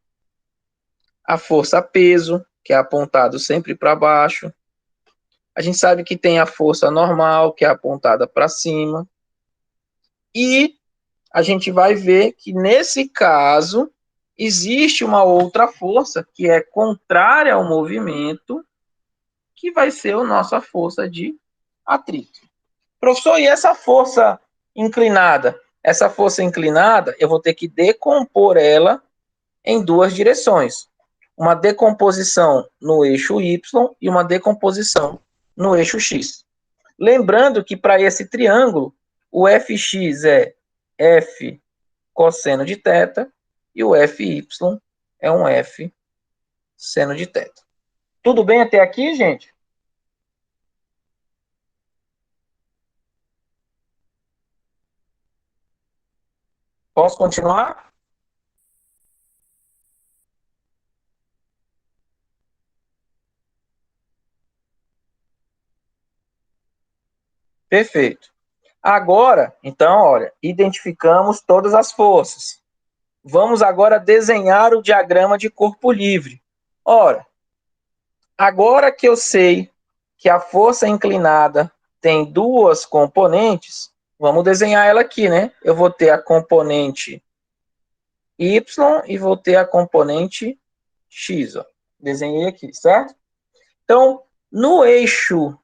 a força peso, que é apontado sempre para baixo. A gente sabe que tem a força normal, que é apontada para cima. E a gente vai ver que, nesse caso, existe uma outra força que é contrária ao movimento, que vai ser a nossa força de atrito. Professor, e essa força inclinada? Essa força inclinada, eu vou ter que decompor ela em duas direções. Uma decomposição no eixo Y e uma decomposição no eixo X. Lembrando que para esse triângulo, o fx é f cosseno de θ e o fy é um f seno de θ. Tudo bem até aqui, gente? Posso continuar? Perfeito. Agora, então, olha, identificamos todas as forças. Vamos agora desenhar o diagrama de corpo livre. Ora, agora que eu sei que a força inclinada tem duas componentes, vamos desenhar ela aqui, né? Eu vou ter a componente Y e vou ter a componente X, ó. Desenhei aqui, certo? Então, no eixo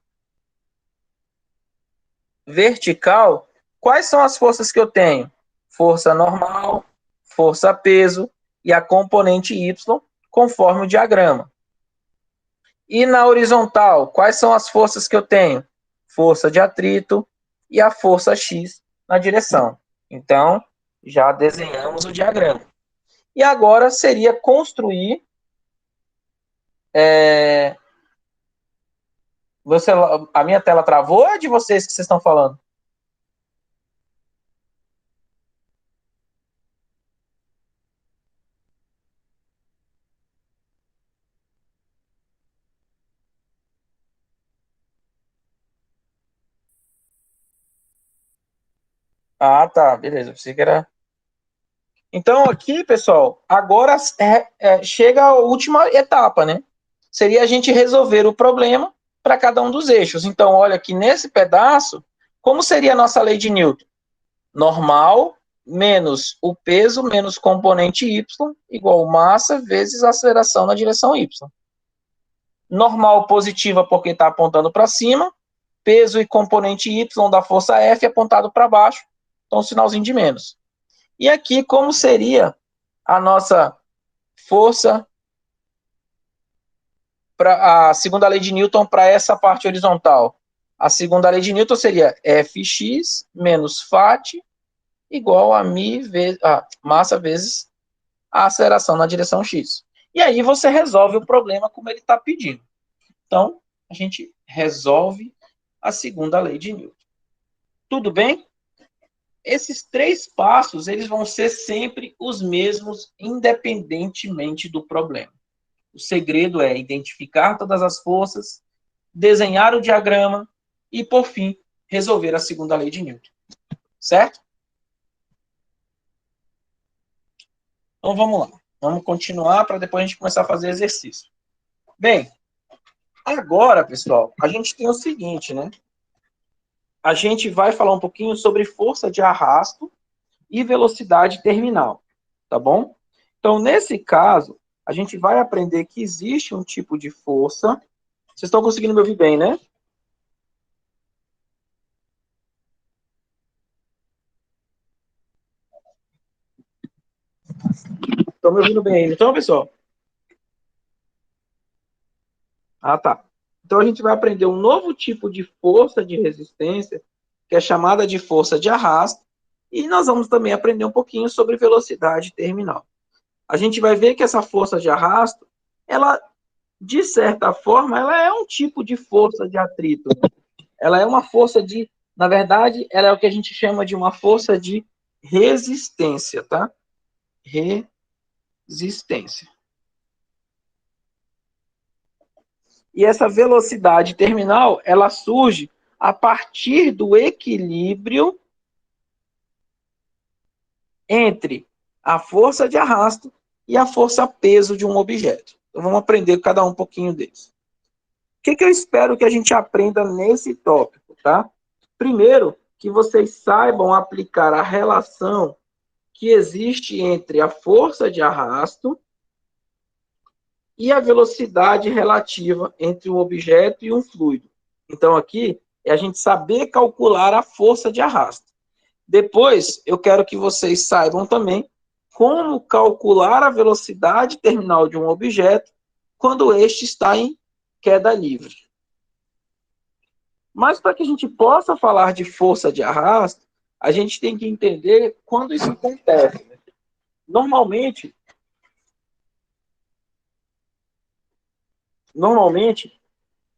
vertical, quais são as forças que eu tenho? Força normal, força peso e a componente Y, conforme o diagrama. E na horizontal, quais são as forças que eu tenho? Força de atrito e a força X na direção. Então, já desenhamos o diagrama. E agora seria construir. Você, a minha tela travou ou é de vocês que vocês estão falando? Ah, tá, beleza. Pensei que era. Então, aqui, pessoal, agora chega a última etapa, né? Seria a gente resolver o problema para cada um dos eixos. Então, olha aqui nesse pedaço, como seria a nossa lei de Newton? Normal menos o peso menos componente y igual massa vezes aceleração na direção y. Normal positiva porque está apontando para cima, peso e componente y da força F apontado para baixo, então um sinalzinho de menos. E aqui, como seria a nossa força para a segunda lei de Newton para essa parte horizontal? A segunda lei de Newton seria Fx menos Fat igual a mi vezes, massa vezes a aceleração na direção x. E aí você resolve o problema como ele está pedindo. Então, a gente resolve a segunda lei de Newton. Tudo bem? Esses três passos, eles vão ser sempre os mesmos, independentemente do problema. O segredo é identificar todas as forças, desenhar o diagrama e, por fim, resolver a segunda lei de Newton. Certo? Então, vamos lá. Vamos continuar para depois a gente começar a fazer exercício. Bem, agora, pessoal, a gente tem o seguinte, né? A gente vai falar um pouquinho sobre força de arrasto e velocidade terminal, tá bom? Então, nesse caso, a gente vai aprender que existe um tipo de força. Vocês estão conseguindo me ouvir bem, né? Estão me ouvindo bem aí, então, pessoal? Ah, tá. Então a gente vai aprender um novo tipo de força de resistência, que é chamada de força de arrasto, e nós vamos também aprender um pouquinho sobre velocidade terminal. A gente vai ver que essa força de arrasto, ela, de certa forma, ela é um tipo de força de atrito. Ela é uma força de, na verdade, ela é o que a gente chama de uma força de resistência, tá? Resistência. E essa velocidade terminal, ela surge a partir do equilíbrio entre a força de arrasto e a força peso de um objeto. Então vamos aprender cada um pouquinho deles. O que eu espero que a gente aprenda nesse tópico, tá? Primeiro, que vocês saibam aplicar a relação que existe entre a força de arrasto e a velocidade relativa entre um objeto e um fluido. Então, aqui é a gente saber calcular a força de arrasto. Depois, eu quero que vocês saibam também como calcular a velocidade terminal de um objeto quando este está em queda livre. Mas para que a gente possa falar de força de arrasto, a gente tem que entender quando isso acontece. Normalmente, normalmente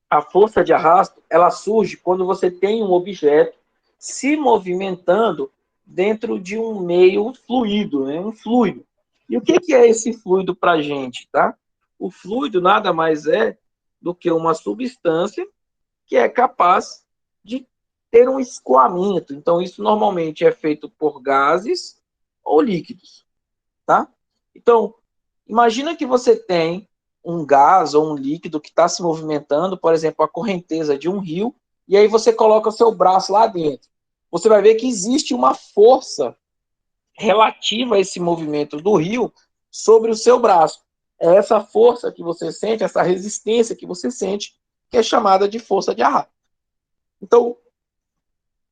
a força de arrasto, ela surge quando você tem um objeto se movimentando dentro de um meio fluido, né? Um fluido. E o que é esse fluido para a gente, tá? O fluido nada mais é do que uma substância que é capaz de ter um escoamento. Então, isso normalmente é feito por gases ou líquidos, tá? Então, imagina que você tem um gás ou um líquido que está se movimentando, por exemplo, a correnteza de um rio, e aí você coloca o seu braço lá dentro. Você vai ver que existe uma força relativa a esse movimento do rio sobre o seu braço. É essa força que você sente, essa resistência que você sente, que é chamada de força de arrasto. Então,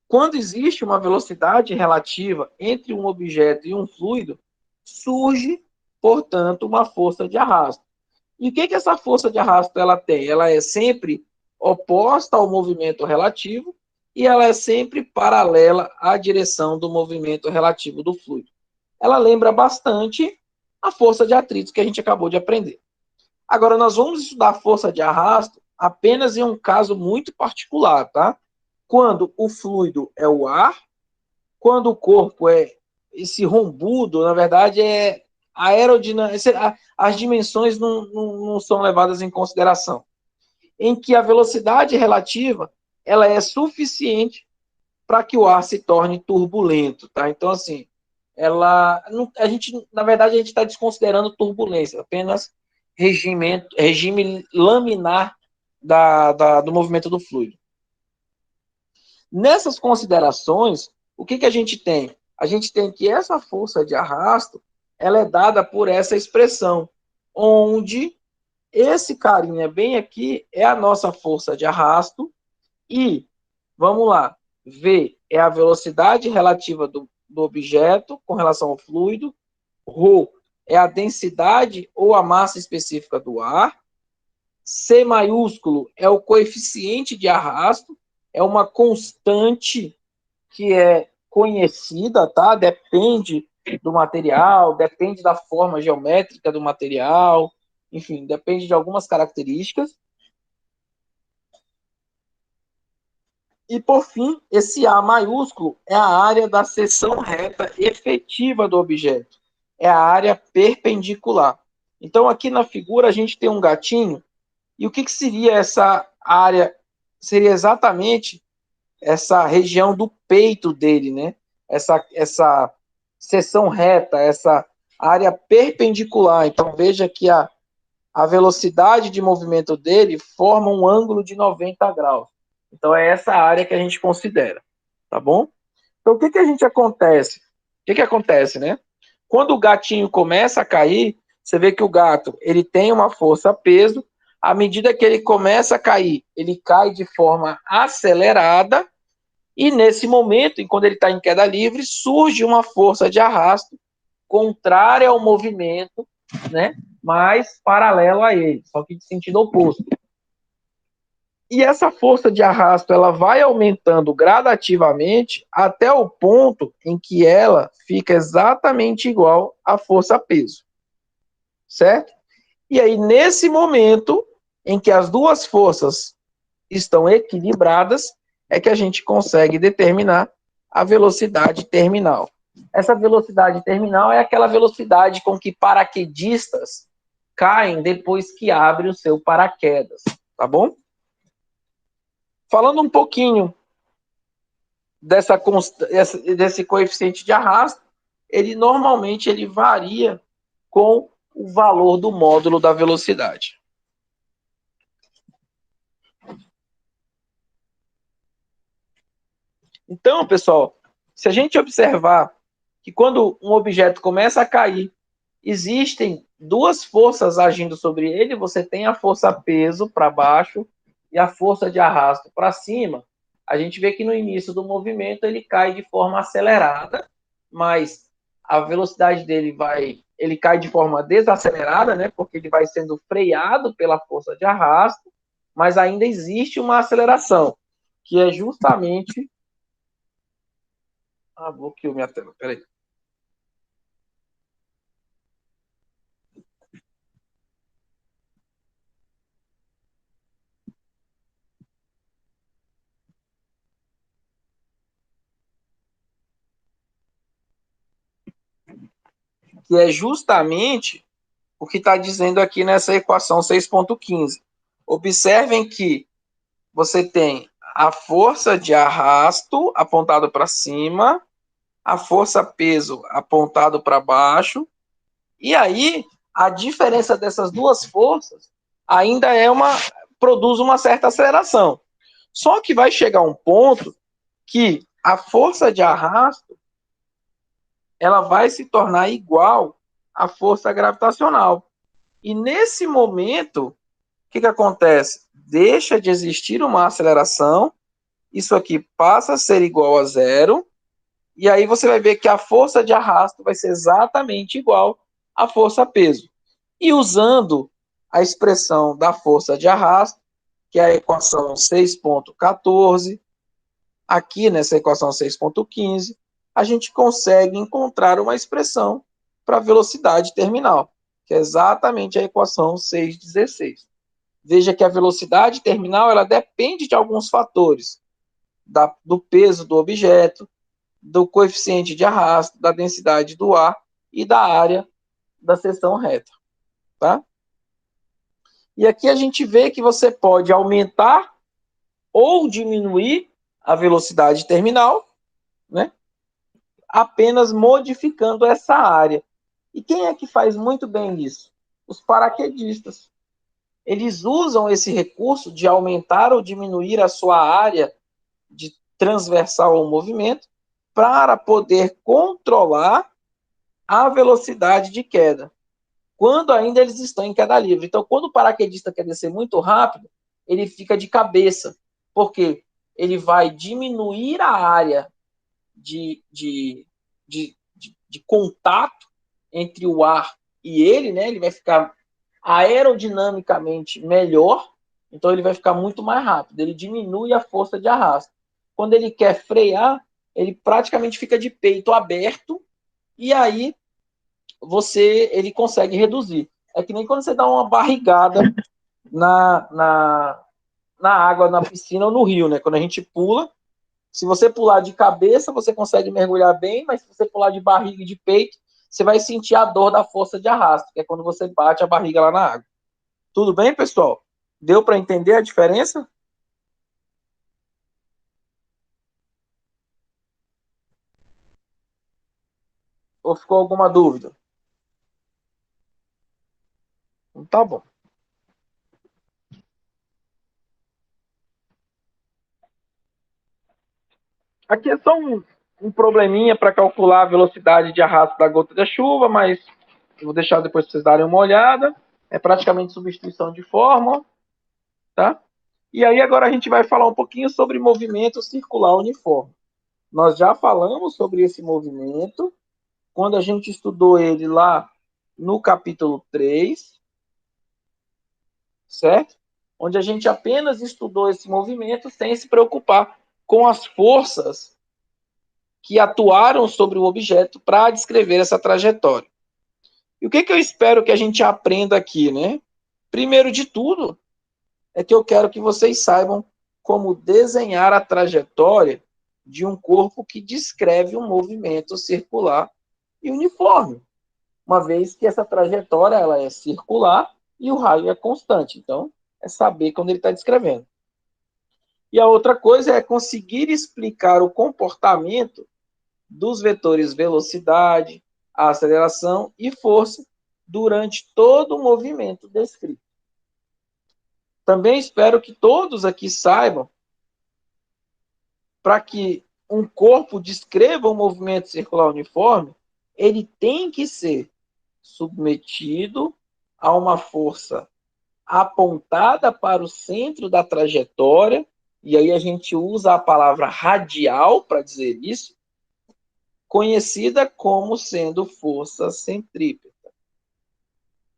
quando existe uma velocidade relativa entre um objeto e um fluido, surge, portanto, uma força de arrasto. E o que essa força de arrasto ela tem? Ela é sempre oposta ao movimento relativo e ela é sempre paralela à direção do movimento relativo do fluido. Ela lembra bastante a força de atrito que a gente acabou de aprender. Agora, nós vamos estudar a força de arrasto apenas em um caso muito particular, tá? Quando o fluido é o ar, quando o corpo é esse rombudo, na verdade, é aerodinâmica, as dimensões não são levadas em consideração, em que a velocidade relativa ela é suficiente para que o ar se torne turbulento, tá? Então, assim, a gente, na verdade, a gente está desconsiderando turbulência, apenas regime laminar do movimento do fluido. Nessas considerações, o que a gente tem? A gente tem que essa força de arrasto, ela é dada por essa expressão, onde esse carinha bem aqui é a nossa força de arrasto e, vamos lá, V é a velocidade relativa do objeto com relação ao fluido, ρ é a densidade ou a massa específica do ar, C maiúsculo é o coeficiente de arrasto, é uma constante que é conhecida, tá? Depende do material, depende da forma geométrica do material, enfim, depende de algumas características. E, por fim, esse A maiúsculo é a área da seção reta efetiva do objeto. É a área perpendicular. Então, aqui na figura, a gente tem um gatinho. E o que seria essa área? Seria exatamente essa região do peito dele, né? Essa seção reta, essa área perpendicular. Então, veja que a velocidade de movimento dele forma um ângulo de 90 graus. Então, é essa área que a gente considera, tá bom? Então, o que a gente acontece? O que acontece, né? Quando o gatinho começa a cair, você vê que o gato ele tem uma força-peso. À medida que ele começa a cair, ele cai de forma acelerada. E nesse momento, quando ele está em queda livre, surge uma força de arrasto contrária ao movimento, né? Mas paralelo a ele, só que de sentido oposto. E essa força de arrasto ela vai aumentando gradativamente até o ponto em que ela fica exatamente igual à força peso, certo? E aí, nesse momento em que as duas forças estão equilibradas, é que a gente consegue determinar a velocidade terminal. Essa velocidade terminal é aquela velocidade com que paraquedistas caem depois que abre o seu paraquedas, tá bom? Falando um pouquinho desse coeficiente de arrasto, ele normalmente ele varia com o valor do módulo da velocidade. Então, pessoal, se a gente observar que quando um objeto começa a cair, existem duas forças agindo sobre ele, você tem a força peso para baixo e a força de arrasto para cima. A gente vê que no início do movimento ele cai de forma acelerada, mas a velocidade dele ele cai de forma desacelerada, né? Porque ele vai sendo freado pela força de arrasto, mas ainda existe uma aceleração, que é justamente bloqueou minha tela, peraí. Que é justamente o que está dizendo aqui nessa equação 6.15. Observem que você tem a força de arrasto apontado para cima, a força peso apontado para baixo, e aí a diferença dessas duas forças ainda produz uma certa aceleração. Só que vai chegar um ponto que a força de arrasto ela vai se tornar igual à força gravitacional. E nesse momento, o que acontece? Deixa de existir uma aceleração, isso aqui passa a ser igual a zero, e aí você vai ver que a força de arrasto vai ser exatamente igual à força peso. E usando a expressão da força de arrasto, que é a equação 6.14, aqui nessa equação 6.15, a gente consegue encontrar uma expressão para a velocidade terminal, que é exatamente a equação 6.16. Veja que a velocidade terminal ela depende de alguns fatores, do peso do objeto, do coeficiente de arrasto, da densidade do ar e da área da seção reta. Tá? E aqui a gente vê que você pode aumentar ou diminuir a velocidade terminal, né? Apenas modificando essa área. E quem é que faz muito bem isso? Os paraquedistas. Eles usam esse recurso de aumentar ou diminuir a sua área de transversal ao movimento para poder controlar a velocidade de queda, quando ainda eles estão em queda livre. Então, quando o paraquedista quer descer muito rápido, ele fica de cabeça, porque ele vai diminuir a área de contato entre o ar e ele, né? Ele vai ficar aerodinamicamente melhor, então ele vai ficar muito mais rápido. Ele diminui a força de arrasto. Quando ele quer frear, ele praticamente fica de peito aberto e aí ele consegue reduzir. É que nem quando você dá uma barrigada na, na, na água, na piscina ou no rio, né? Quando a gente pula, se você pular de cabeça, você consegue mergulhar bem, mas se você pular de barriga e de peito, você vai sentir a dor da força de arrasto, que é quando você bate a barriga lá na água. Tudo bem, pessoal? Deu para entender a diferença? Ou ficou alguma dúvida? Então, tá bom. Aqui é só um probleminha para calcular a velocidade de arrasto da gota da chuva, mas eu vou deixar depois para vocês darem uma olhada. É praticamente substituição de fórmula, tá? E aí agora a gente vai falar um pouquinho sobre movimento circular uniforme. Nós já falamos sobre esse movimento quando a gente estudou ele lá no capítulo 3, certo? onde a gente apenas estudou esse movimento sem se preocupar com as forças que atuaram sobre o objeto para descrever essa trajetória. E o que eu espero que a gente aprenda aqui, né? Primeiro de tudo, é que eu quero que vocês saibam como desenhar a trajetória de um corpo que descreve um movimento circular e uniforme, uma vez que essa trajetória ela é circular e o raio é constante. Então, é saber quando ele está descrevendo. E a outra coisa é conseguir explicar o comportamento dos vetores velocidade, aceleração e força durante todo o movimento descrito. Também espero que todos aqui saibam, para que um corpo descreva um movimento circular uniforme, ele tem que ser submetido a uma força apontada para o centro da trajetória, e aí a gente usa a palavra radial para dizer isso, conhecida como sendo força centrípeta.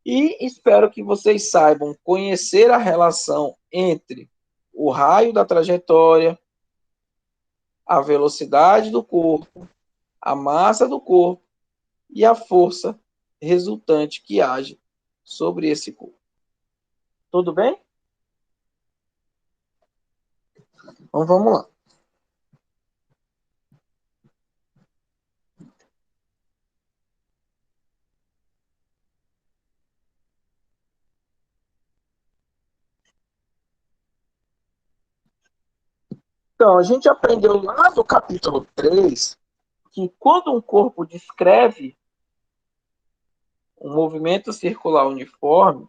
E espero que vocês saibam conhecer a relação entre o raio da trajetória, a velocidade do corpo, a massa do corpo e a força resultante que age sobre esse corpo. Tudo bem? Então vamos lá. Então, a gente aprendeu lá no capítulo 3 que quando um corpo descreve um movimento circular uniforme,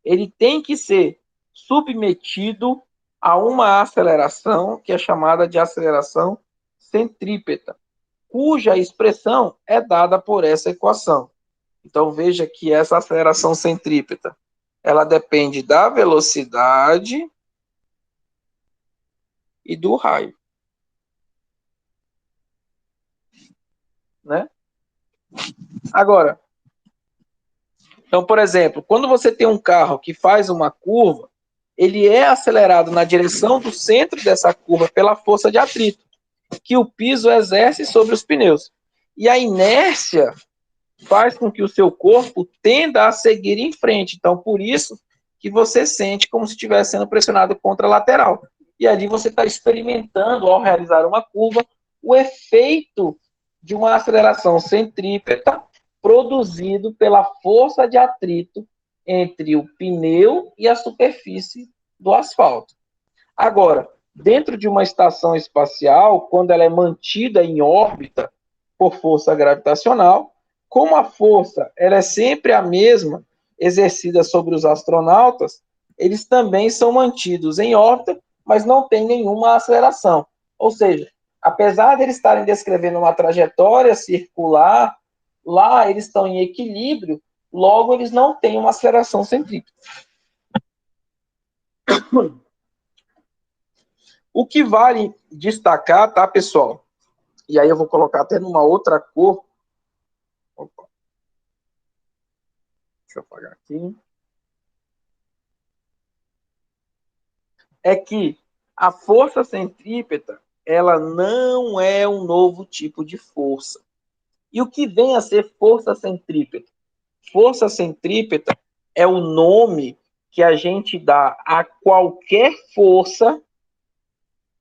ele tem que ser submetido a uma aceleração que é chamada de aceleração centrípeta, cuja expressão é dada por essa equação. Então veja que essa aceleração centrípeta, ela depende da velocidade e do raio, né? Agora, então, por exemplo, quando você tem um carro que faz uma curva, ele é acelerado na direção do centro dessa curva pela força de atrito que o piso exerce sobre os pneus. E a inércia faz com que o seu corpo tenda a seguir em frente. Então, por isso que você sente como se estivesse sendo pressionado contra a lateral. E ali você está experimentando, ao realizar uma curva, o efeito de uma aceleração centrípeta produzido pela força de atrito entre o pneu e a superfície do asfalto. Agora, dentro de uma estação espacial, quando ela é mantida em órbita por força gravitacional, como a força ela é sempre a mesma exercida sobre os astronautas, eles também são mantidos em órbita, mas não tem nenhuma aceleração. Ou seja, apesar de eles estarem descrevendo uma trajetória circular, lá eles estão em equilíbrio, logo eles não têm uma aceleração centrípeta. O que vale destacar, tá, pessoal? E aí eu vou colocar até numa outra cor. Opa. Deixa eu apagar aqui. É que a força centrípeta, ela não é um novo tipo de força. E o que vem a ser força centrípeta? Força centrípeta é o nome que a gente dá a qualquer força.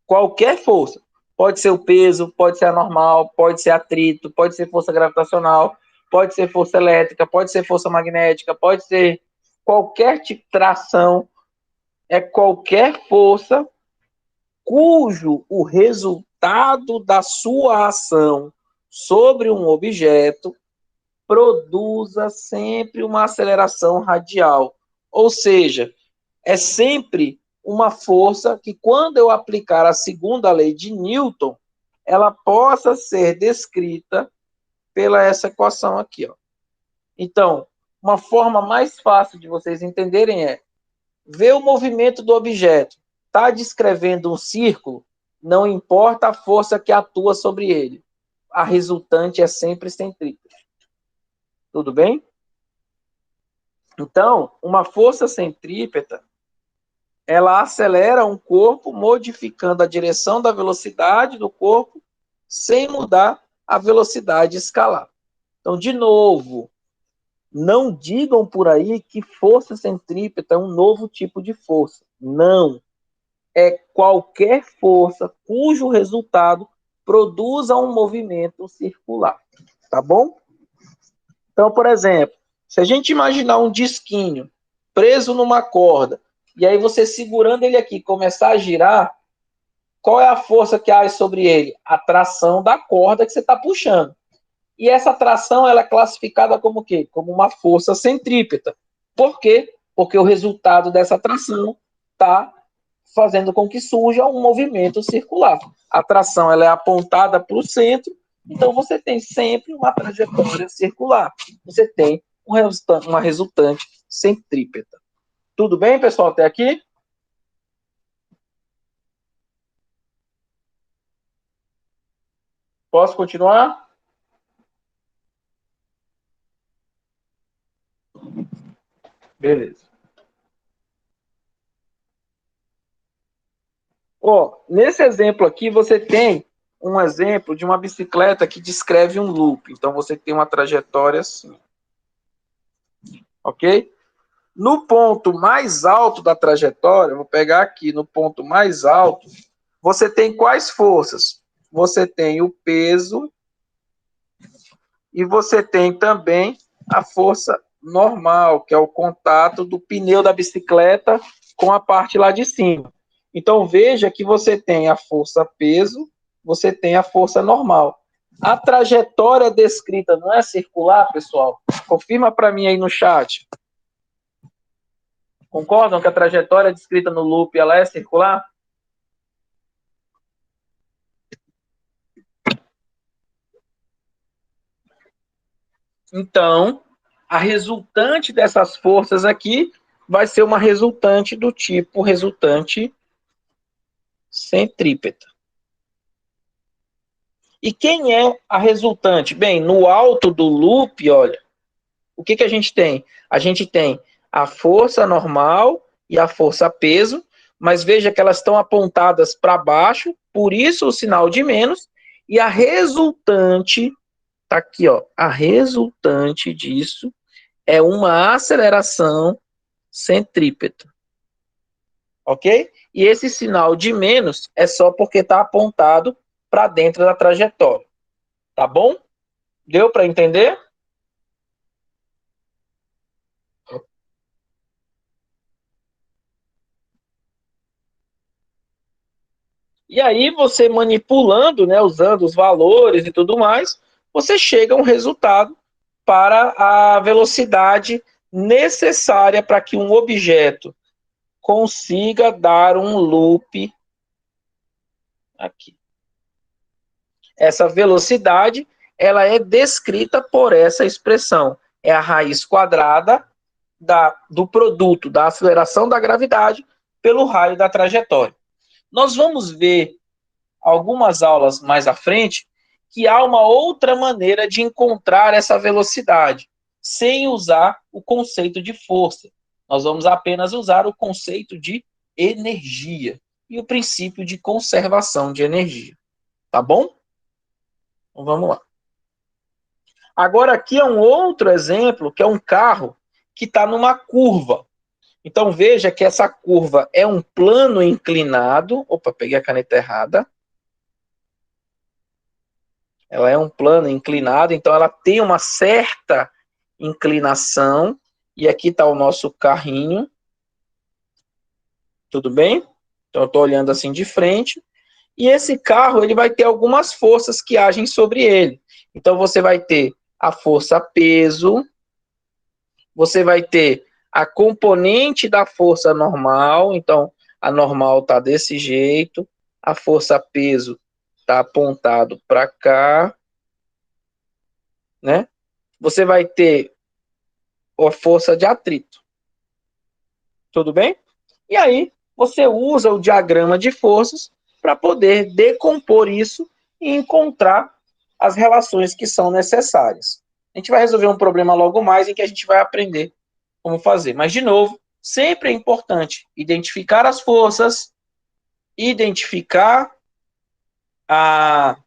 Pode ser o peso, pode ser a normal, pode ser atrito, pode ser força gravitacional, pode ser força elétrica, pode ser força magnética, pode ser qualquer tipo de tração, é qualquer força cujo o resultado da sua ação sobre um objeto produza sempre uma aceleração radial. Ou seja, é sempre uma força que, quando eu aplicar a segunda lei de Newton, ela possa ser descrita pela essa equação aqui. Ó. Então, uma forma mais fácil de vocês entenderem é ver o movimento do objeto. Está descrevendo um círculo, não importa a força que atua sobre ele. A resultante é sempre centrípeta. Tudo bem? Então, uma força centrípeta ela acelera um corpo modificando a direção da velocidade do corpo sem mudar a velocidade escalar. Então, de novo, não digam por aí que força centrípeta é um novo tipo de força. Não. É qualquer força cujo resultado produza um movimento circular. Tá bom? Então, por exemplo, se a gente imaginar um disquinho preso numa corda, e aí você segurando ele aqui começar a girar, qual é a força que há sobre ele? A tração da corda que você está puxando. E essa tração ela é classificada como o quê? Como uma força centrípeta. Por quê? Porque o resultado dessa tração está fazendo com que surja um movimento circular. A tração ela é apontada para o centro, então você tem sempre uma trajetória circular. Você tem uma resultante centrípeta. Tudo bem, pessoal, até aqui? Posso continuar? Beleza. Ó, nesse exemplo aqui, você tem um exemplo de uma bicicleta que descreve um loop. Então, você tem uma trajetória assim, ok? No ponto mais alto da trajetória, vou pegar aqui no ponto mais alto, você tem quais forças? Você tem o peso e você tem também a força normal, que é o contato do pneu da bicicleta com a parte lá de cima. Então veja que você tem a força peso, você tem a força normal. A trajetória descrita não é circular, pessoal? Confirma para mim aí no chat. Concordam que a trajetória descrita no loop ela é circular? Então, a resultante dessas forças aqui vai ser uma resultante do tipo resultante centrípeta. E quem é a resultante? Bem, no alto do loop, olha, o que a gente tem? A gente tem a força normal e a força peso, mas veja que elas estão apontadas para baixo, por isso o sinal de menos, e a resultante, tá aqui, ó, a resultante disso é uma aceleração centrípeta, ok? E esse sinal de menos é só porque está apontado para dentro da trajetória, tá bom? Deu para entender? E aí você manipulando, né, usando os valores e tudo mais, você chega a um resultado para a velocidade necessária para que um objeto consiga dar um loop aqui. Essa velocidade, ela é descrita por essa expressão. É a raiz quadrada do produto da aceleração da gravidade pelo raio da trajetória. Nós vamos ver algumas aulas mais à frente que há uma outra maneira de encontrar essa velocidade, sem usar o conceito de força. Nós vamos apenas usar o conceito de energia e o princípio de conservação de energia. Tá bom? Então vamos lá. Agora aqui é um outro exemplo, que é um carro que está numa curva. Então veja que essa curva é um plano inclinado. Opa, peguei a caneta errada. Ela é um plano inclinado, então ela tem uma certa inclinação. E aqui está o nosso carrinho. Tudo bem? Então eu estou olhando assim de frente. E esse carro ele vai ter algumas forças que agem sobre ele. Então você vai ter a força peso, você vai ter a componente da força normal, então a normal está desse jeito, a força peso está apontado para cá, né? Você vai ter a força de atrito, tudo bem? E aí você usa o diagrama de forças para poder decompor isso e encontrar as relações que são necessárias. A gente vai resolver um problema logo mais em que a gente vai aprender como fazer. Mas, de novo, sempre é importante identificar as forças, identificar a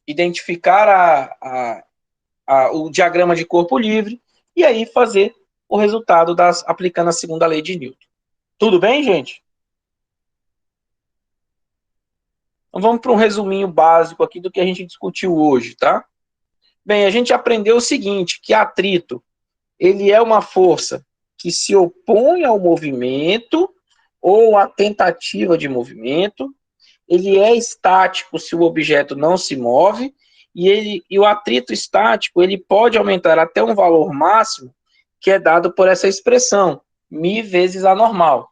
identificar o diagrama de corpo livre e aí fazer o resultado aplicando a segunda lei de Newton. Tudo bem, gente? Então vamos para um resuminho básico aqui do que a gente discutiu hoje, tá? Bem, a gente aprendeu o seguinte, que atrito, ele é uma força que se opõe ao movimento ou à tentativa de movimento, ele é estático se o objeto não se move, e o atrito estático ele pode aumentar até um valor máximo, que é dado por essa expressão, μ vezes a normal.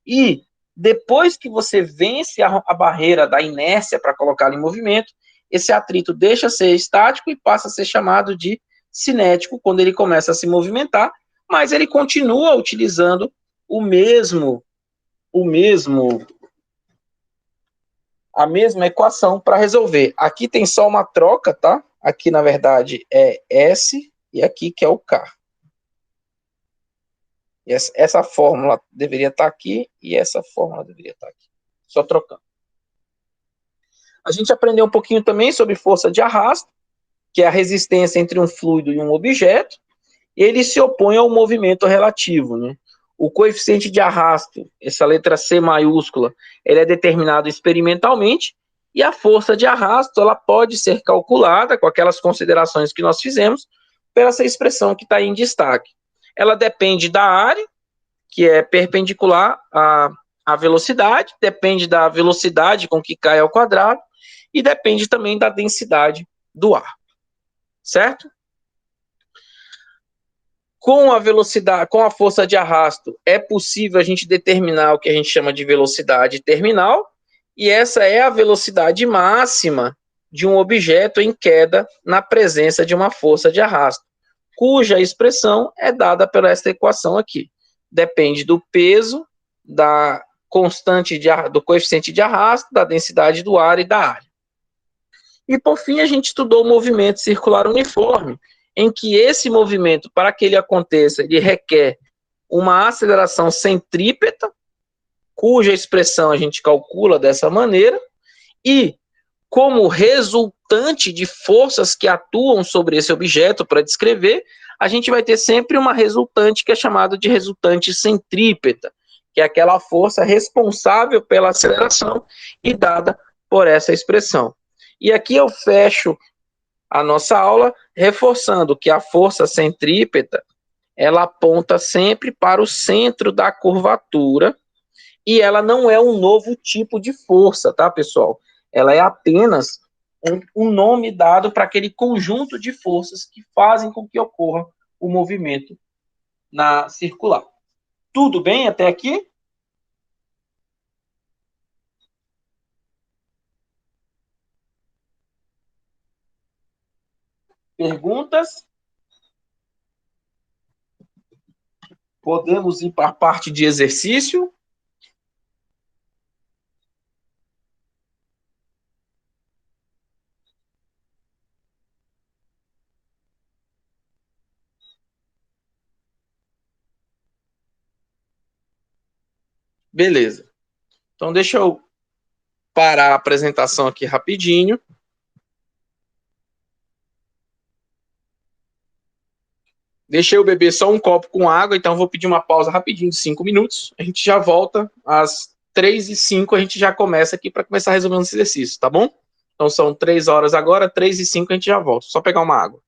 E depois que você vence a barreira da inércia para colocá-lo em movimento, esse atrito deixa de ser estático e passa a ser chamado de cinético quando ele começa a se movimentar, mas ele continua utilizando o mesmo a mesma equação para resolver. Aqui tem só uma troca, tá? Aqui, na verdade, é S e aqui que é o K. Essa fórmula deveria estar aqui e essa fórmula deveria estar aqui. Só trocando. A gente aprendeu um pouquinho também sobre força de arrasto, que é a resistência entre um fluido e um objeto. Ele se opõe ao movimento relativo, né? O coeficiente de arrasto, essa letra C maiúscula, ele é determinado experimentalmente, e a força de arrasto ela pode ser calculada com aquelas considerações que nós fizemos, pela essa expressão que está aí em destaque. Ela depende da área, que é perpendicular à velocidade, depende da velocidade com que cai ao quadrado, e depende também da densidade do ar, certo? Com a velocidade, com a força de arrasto, é possível a gente determinar o que a gente chama de velocidade terminal, e essa é a velocidade máxima de um objeto em queda na presença de uma força de arrasto, cuja expressão é dada por esta equação aqui. Depende do peso, da constante do coeficiente de arrasto, da densidade do ar e da área. E por fim, a gente estudou o movimento circular uniforme, em que esse movimento, para que ele aconteça, ele requer uma aceleração centrípeta, cuja expressão a gente calcula dessa maneira, e como resultante de forças que atuam sobre esse objeto para descrever, a gente vai ter sempre uma resultante que é chamada de resultante centrípeta, que é aquela força responsável pela aceleração e dada por essa expressão. E aqui eu fecho a nossa aula reforçando que a força centrípeta ela aponta sempre para o centro da curvatura e ela não é um novo tipo de força, tá, pessoal? Ela é apenas um nome dado para aquele conjunto de forças que fazem com que ocorra o movimento na circular. Tudo bem até aqui? Perguntas? Podemos ir para a parte de exercício? Beleza. Então, deixa eu parar a apresentação aqui rapidinho. Deixei eu beber só um copo com água, então vou pedir uma pausa rapidinho de 5 minutos. A gente já volta às 3h05, a gente já começa aqui para começar resolvendo esse exercício, tá bom? Então são 3 horas agora, 3h05 a gente já volta. Só pegar uma água.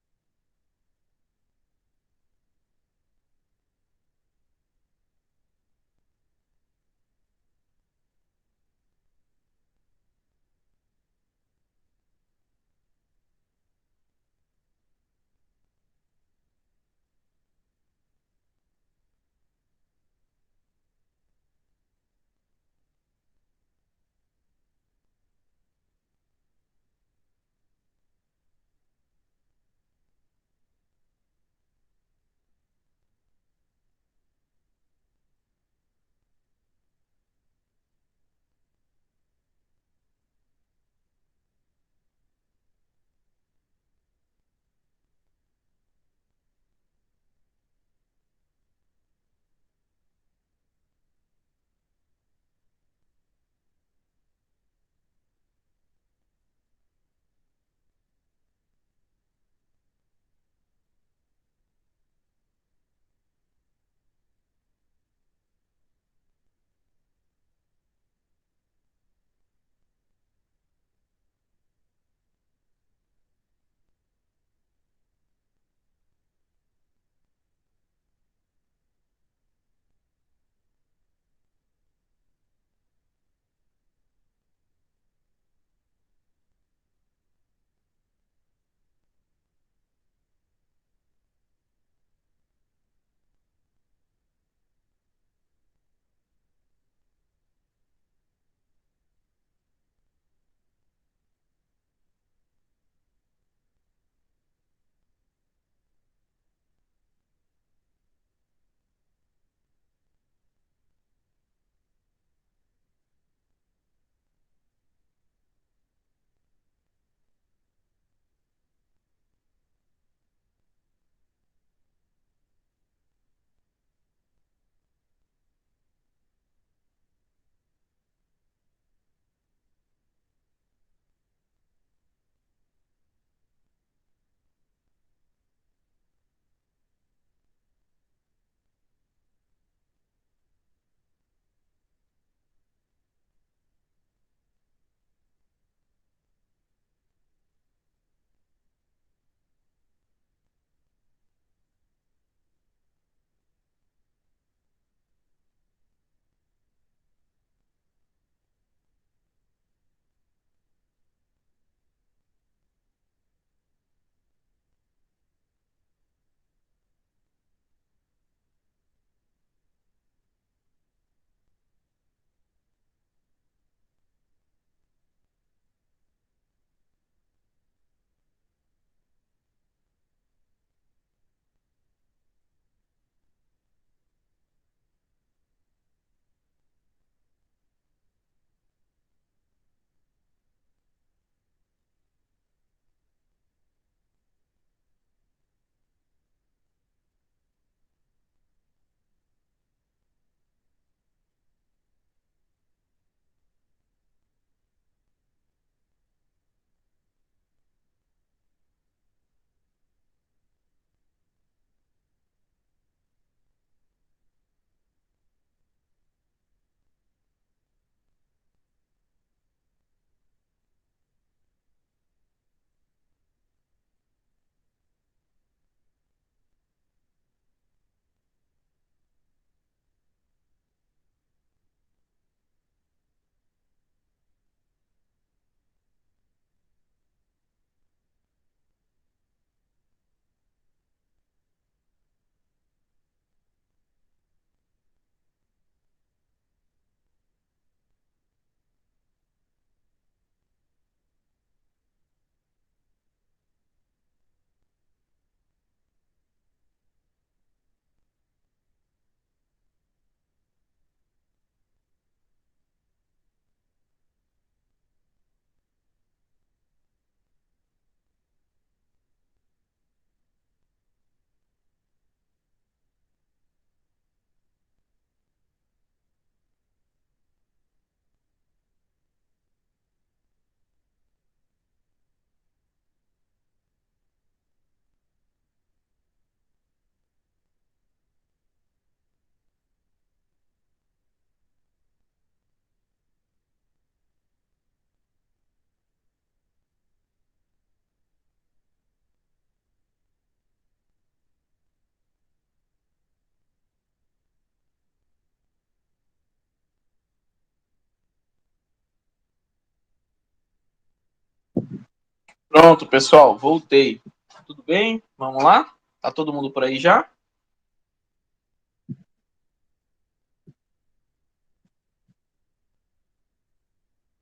Pronto, pessoal, voltei. Tudo bem? Vamos lá? Tá todo mundo por aí já?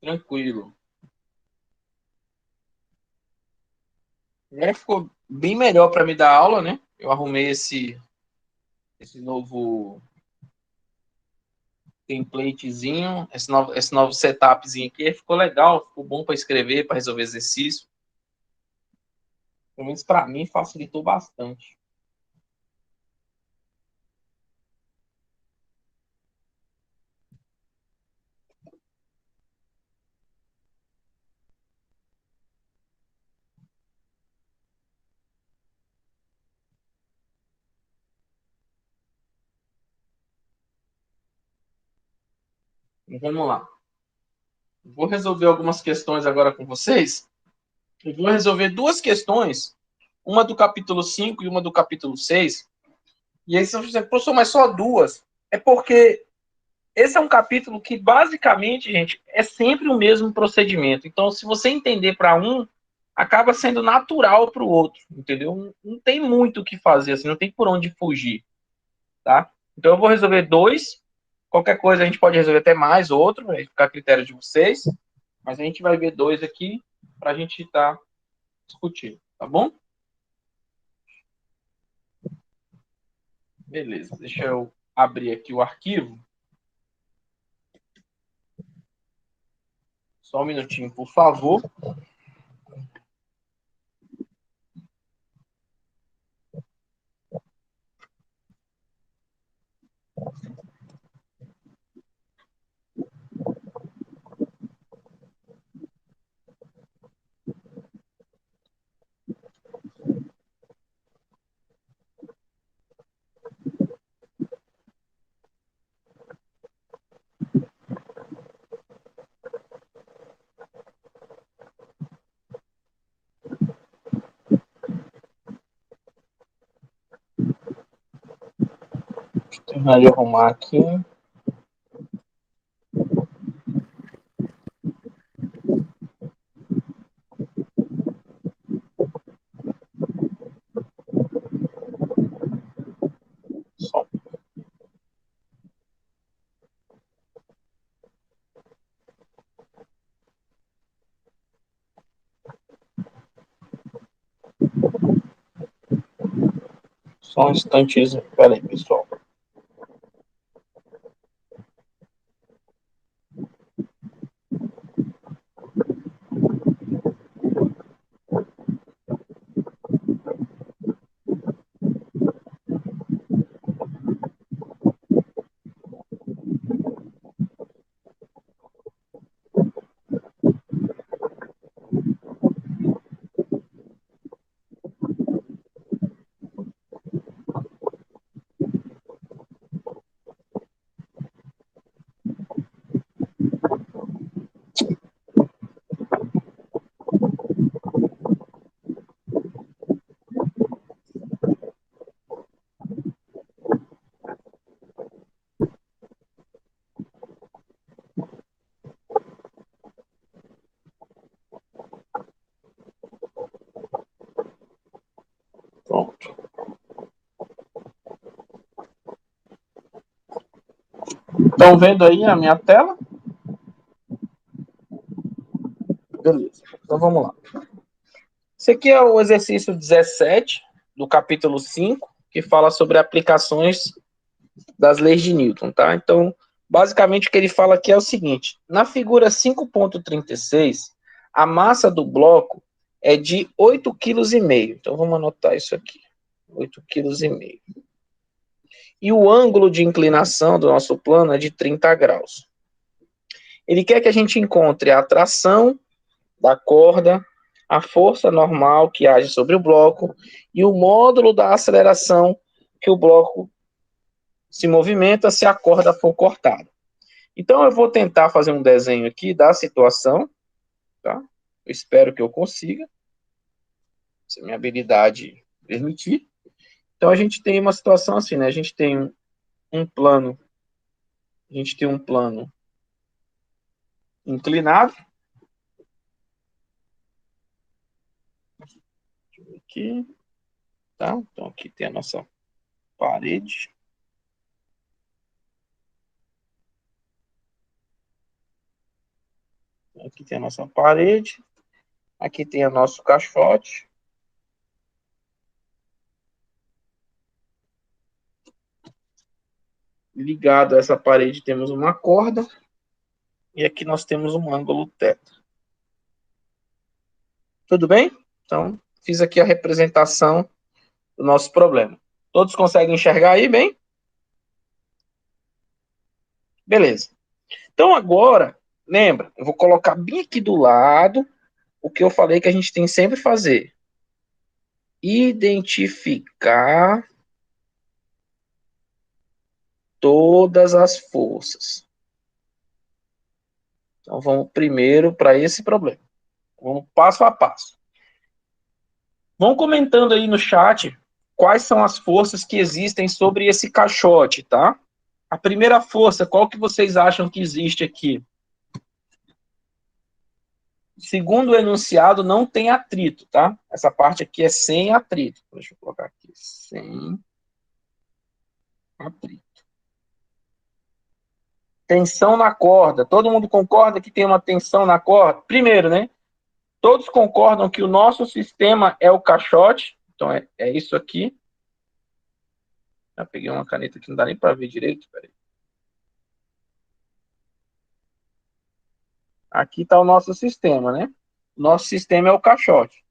Tranquilo. Agora ficou bem melhor para me dar aula, né? Eu arrumei esse novo templatezinho, esse novo setupzinho aqui. Ficou legal, ficou bom para escrever, para resolver exercício. Pelo menos para mim facilitou bastante. Então, vamos lá. Vou resolver algumas questões agora com vocês. Eu vou resolver duas questões, uma do capítulo 5 e uma do capítulo 6. E aí, se você dizer, professor, mas só duas. É porque esse é um capítulo que, basicamente, gente, é sempre o mesmo procedimento. Então, se você entender para um, acaba sendo natural para o outro, entendeu? Não tem muito o que fazer, assim, não tem por onde fugir, tá? Então, eu vou resolver dois. Qualquer coisa a gente pode resolver até mais outro, vai ficar a critério de vocês. Mas a gente vai ver dois aqui para a gente estar discutindo, tá bom? Beleza, deixa eu abrir aqui o arquivo. Só um minutinho, por favor. Terminar de arrumar aqui. Só. Só um instantezinho. Pera aí, pessoal. Pronto. Estão vendo aí a minha tela? Beleza. Então vamos lá. Esse aqui é o exercício 17 do capítulo 5, que fala sobre aplicações das leis de Newton, tá? Então, basicamente o que ele fala aqui é o seguinte: na figura 5.36, a massa do bloco é de 8,5 kg. Então vamos anotar isso aqui. 8,5 kg. E o ângulo de inclinação do nosso plano é de 30 graus. Ele quer que a gente encontre a tração da corda, a força normal que age sobre o bloco e o módulo da aceleração que o bloco se movimenta se a corda for cortada. Então, eu vou tentar fazer um desenho aqui da situação, tá? Eu espero que eu consiga, se a minha habilidade permitir. Então, a gente tem uma situação assim, né? A gente tem um plano inclinado, aqui, tá? Então aqui tem a nossa parede. Aqui tem a nossa parede. Aqui tem o nosso caixote. Ligado a essa parede temos uma corda. E aqui nós temos um ângulo teto. Tudo bem? Então, fiz aqui a representação do nosso problema. Todos conseguem enxergar aí bem? Beleza. Então, agora, lembra, eu vou colocar bem aqui do lado o que eu falei que a gente tem que sempre fazer. Identificar todas as forças. Então, vamos primeiro para esse problema. Vamos passo a passo. Vão comentando aí no chat quais são as forças que existem sobre esse caixote, tá? A primeira força, qual que vocês acham que existe aqui? Segundo o enunciado, não tem atrito, tá? Essa parte aqui é sem atrito. Deixa eu colocar aqui, sem atrito. Tensão na corda. Todo mundo concorda que tem uma tensão na corda? Primeiro, né? Todos concordam que o nosso sistema é o caixote. Então, é isso aqui. Já peguei uma caneta que não dá nem para ver direito. Peraí. Aqui está o nosso sistema, né? Nosso sistema é o caixote,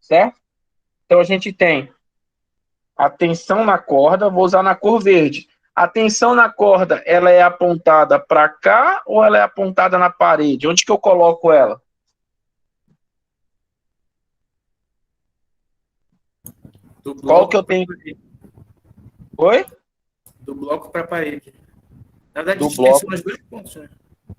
certo? Então, a gente tem a tensão na corda, vou usar na cor verde. A tensão na corda, ela é apontada para cá ou ela é apontada na parede? Onde que eu coloco ela? Do Qual bloco que eu para tenho? parede. Oi? Do bloco para parede. Na verdade, Do extensão bloco. nos dois pontos, né?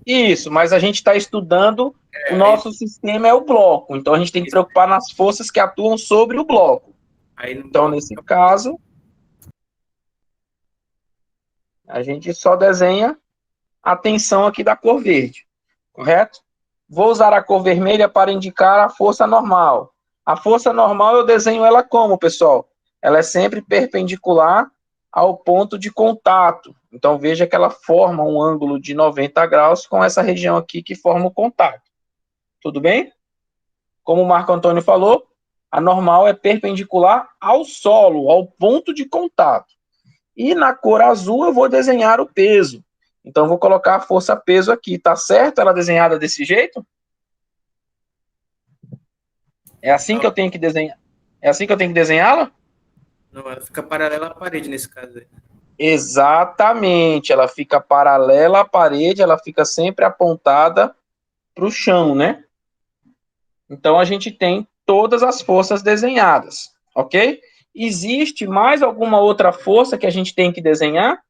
Isso, mas a gente está estudando, o Aí, nosso sistema é o bloco, então a gente tem que isso. preocupar nas forças que atuam sobre o bloco. Aí no Então, bloco nesse caso, a gente só desenha a tensão aqui da cor verde, correto? Vou usar a cor vermelha para indicar a força normal. A força normal eu desenho ela como, pessoal? Ela é sempre perpendicular ao ponto de contato. Então, veja que ela forma um ângulo de 90 graus com essa região aqui que forma o contato. Tudo bem? Como o Marco Antônio falou, a normal é perpendicular ao solo, ao ponto de contato. E na cor azul eu vou desenhar o peso. Então, eu vou colocar a força peso aqui. Tá certo ela desenhada desse jeito? É assim que eu tenho que desenhar? É assim que eu tenho que desenhá-la? não, ela fica paralela à parede nesse caso aí. Exatamente. Ela fica paralela à parede, ela fica sempre apontada para o chão, né? Então, a gente tem todas as forças desenhadas, ok? Existe mais alguma outra força que a gente tem que desenhar?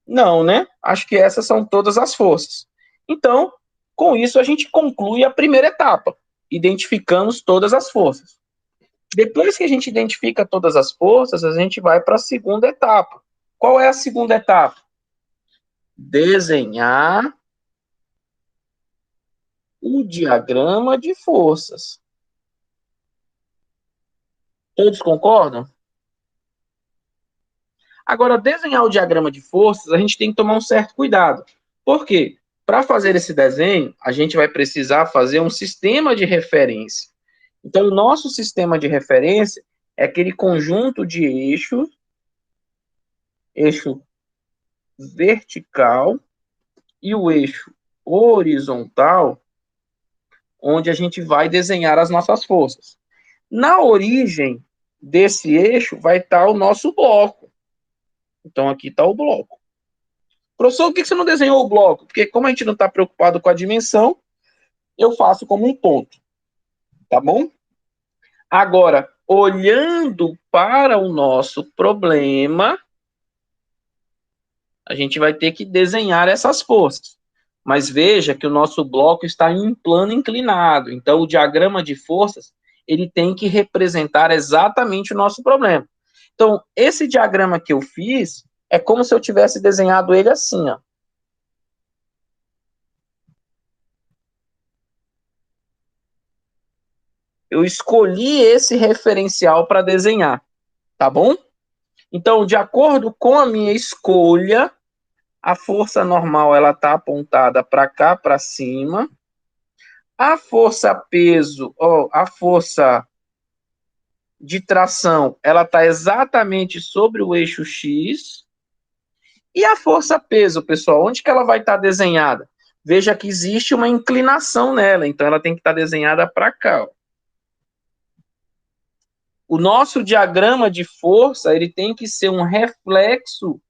Não, né? Acho que essas são todas as forças. Então, com isso, a gente conclui a primeira etapa. Identificamos todas as forças. Depois que a gente identifica todas as forças, a gente vai para a segunda etapa. Qual é a segunda etapa? Desenhar o diagrama de forças. Todos concordam? Agora, desenhar o diagrama de forças, a gente tem que tomar um certo cuidado. Por quê? Para fazer esse desenho, a gente vai precisar fazer um sistema de referência. Então, o nosso sistema de referência é aquele conjunto de eixos, eixo vertical e o eixo horizontal, onde a gente vai desenhar as nossas forças. Na origem desse eixo vai estar o nosso bloco. Então, aqui está o bloco. Professor, por que você não desenhou o bloco? Porque como a gente não está preocupado com a dimensão, eu faço como um ponto, tá bom? Agora, olhando para o nosso problema, a gente vai ter que desenhar essas forças. Mas veja que o nosso bloco está em um plano inclinado. Então, o diagrama de forças, ele tem que representar exatamente o nosso problema. Então, esse diagrama que eu fiz é como se eu tivesse desenhado ele assim, ó. Eu escolhi esse referencial para desenhar, tá bom? Então, de acordo com a minha escolha, a força normal ela está apontada para cá, para cima. A força peso, a força de tração, ela está exatamente sobre o eixo X. E a força peso, pessoal, onde que ela vai estar desenhada? Veja que existe uma inclinação nela, então ela tem que estar desenhada para cá. Ó. O nosso diagrama de força, ele tem que ser um reflexo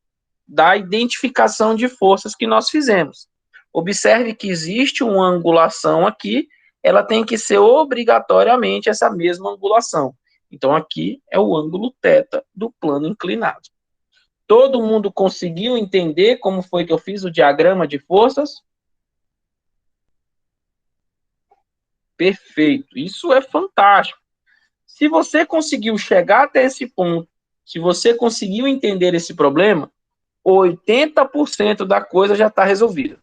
da identificação de forças que nós fizemos. Observe que existe uma angulação aqui, ela tem que ser obrigatoriamente essa mesma angulação. Então, aqui é o ângulo θ do plano inclinado. Todo mundo conseguiu entender como foi que eu fiz o diagrama de forças? Perfeito, isso é fantástico. Se você conseguiu chegar até esse ponto, se você conseguiu entender esse problema, 80% da coisa já está resolvida.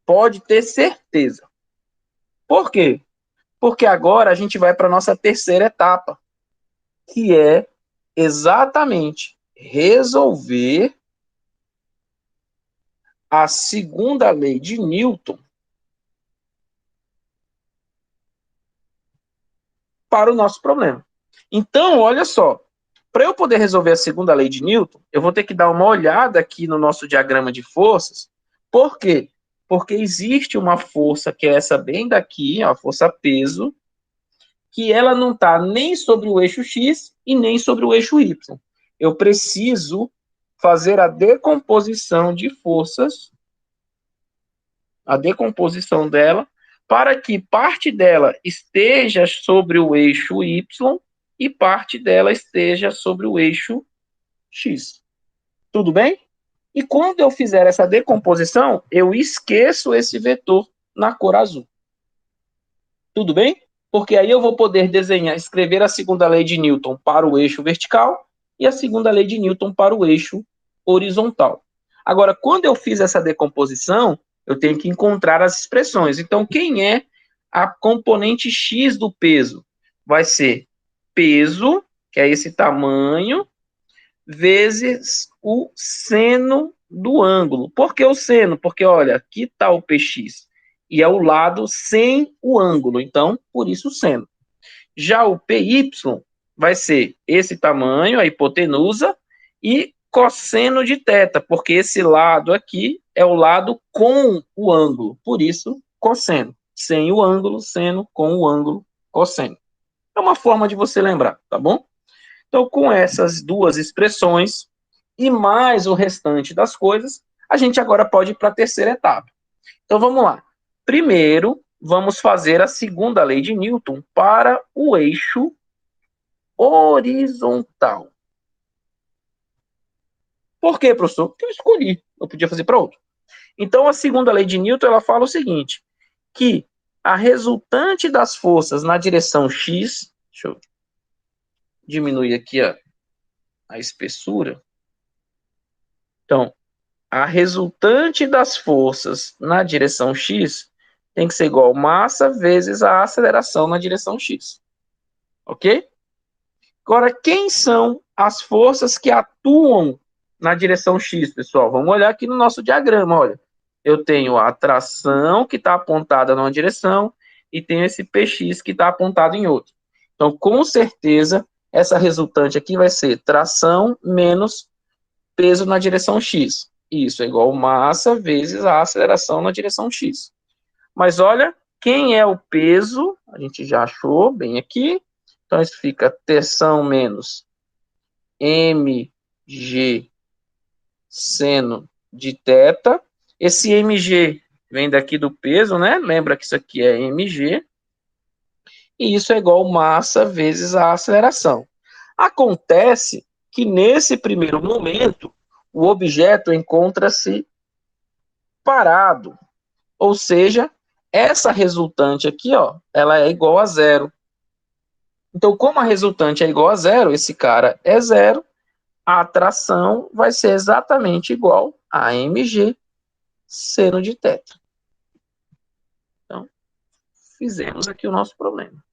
Pode ter certeza. Por quê? Porque agora a gente vai para a nossa terceira etapa, que é exatamente resolver a segunda lei de Newton para o nosso problema. Então, olha só, para eu poder resolver a segunda lei de Newton, eu vou ter que dar uma olhada aqui no nosso diagrama de forças. Por quê? Porque existe uma força que é essa bem daqui, a força peso, que ela não está nem sobre o eixo X e nem sobre o eixo Y. Eu preciso fazer a decomposição de forças, a decomposição dela, para que parte dela esteja sobre o eixo Y e parte dela esteja sobre o eixo X. Tudo bem? E quando eu fizer essa decomposição, eu esqueço esse vetor na cor azul. Tudo bem? Porque aí eu vou poder desenhar, escrever a segunda lei de Newton para o eixo vertical e a segunda lei de Newton para o eixo horizontal. Agora, quando eu fiz essa decomposição, eu tenho que encontrar as expressões. Então, quem é a componente X do peso? Vai ser peso, que é esse tamanho, vezes o seno do ângulo. Por que o seno? Porque, olha, aqui está o PX e é o lado sem o ângulo, então, por isso o seno. Já o PY vai ser esse tamanho, a hipotenusa, e cosseno de θ, porque esse lado aqui é o lado com o ângulo, por isso cosseno. Sem o ângulo, seno, com o ângulo, cosseno. É uma forma de você lembrar, tá bom? Então, com essas duas expressões e mais o restante das coisas, a gente agora pode ir para a terceira etapa. Então, vamos lá. Primeiro, vamos fazer a segunda lei de Newton para o eixo horizontal. Por quê, professor? Porque eu escolhi. Eu podia fazer para outro. Então, a segunda lei de Newton, ela fala o seguinte, que a resultante das forças na direção X, deixa eu diminuir aqui a espessura. Então, a resultante das forças na direção X tem que ser igual a massa vezes a aceleração na direção X. Ok? Agora, quem são as forças que atuam na direção X, pessoal? Vamos olhar aqui no nosso diagrama, olha. Eu tenho a tração que está apontada numa direção e tenho esse PX que está apontado em outra. Então, com certeza, essa resultante aqui vai ser tração menos peso na direção X. Isso é igual massa vezes a aceleração na direção X. Mas olha, quem é o peso? A gente já achou bem aqui. Então, isso fica tensão menos mg seno de θ. Esse mg vem daqui do peso, né? Lembra que isso aqui é mg. E isso é igual massa vezes a aceleração. Acontece que nesse primeiro momento, o objeto encontra-se parado. Ou seja, essa resultante aqui, ó, ela é igual a zero. Então, como a resultante é igual a zero, esse cara é zero, a atração vai ser exatamente igual a mg seno de θ. Então, fizemos aqui o nosso problema.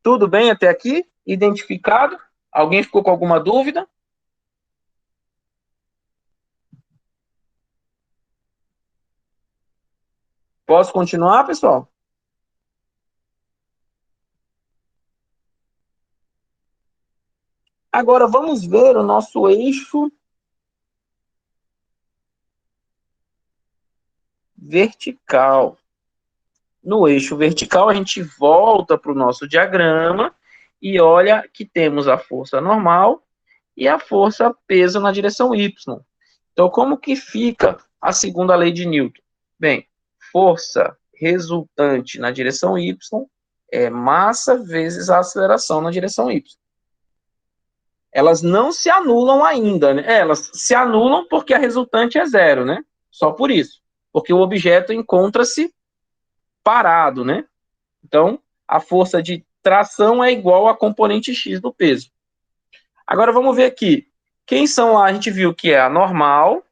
Tudo bem até aqui? Identificado? Alguém ficou com alguma dúvida? Posso continuar, pessoal? Agora vamos ver o nosso eixo vertical. No eixo vertical, a gente volta para o nosso diagrama e olha que temos a força normal e a força peso na direção Y. Então, como que fica a segunda lei de Newton? Bem, força resultante na direção Y é massa vezes a aceleração na direção Y. Elas não se anulam ainda, né? Elas se anulam porque a resultante é zero, né? Só por isso. Porque o objeto encontra-se parado, né? Então, a força de tração é igual a componente X do peso. Agora, vamos ver aqui. Quem são lá? A gente viu que é a normal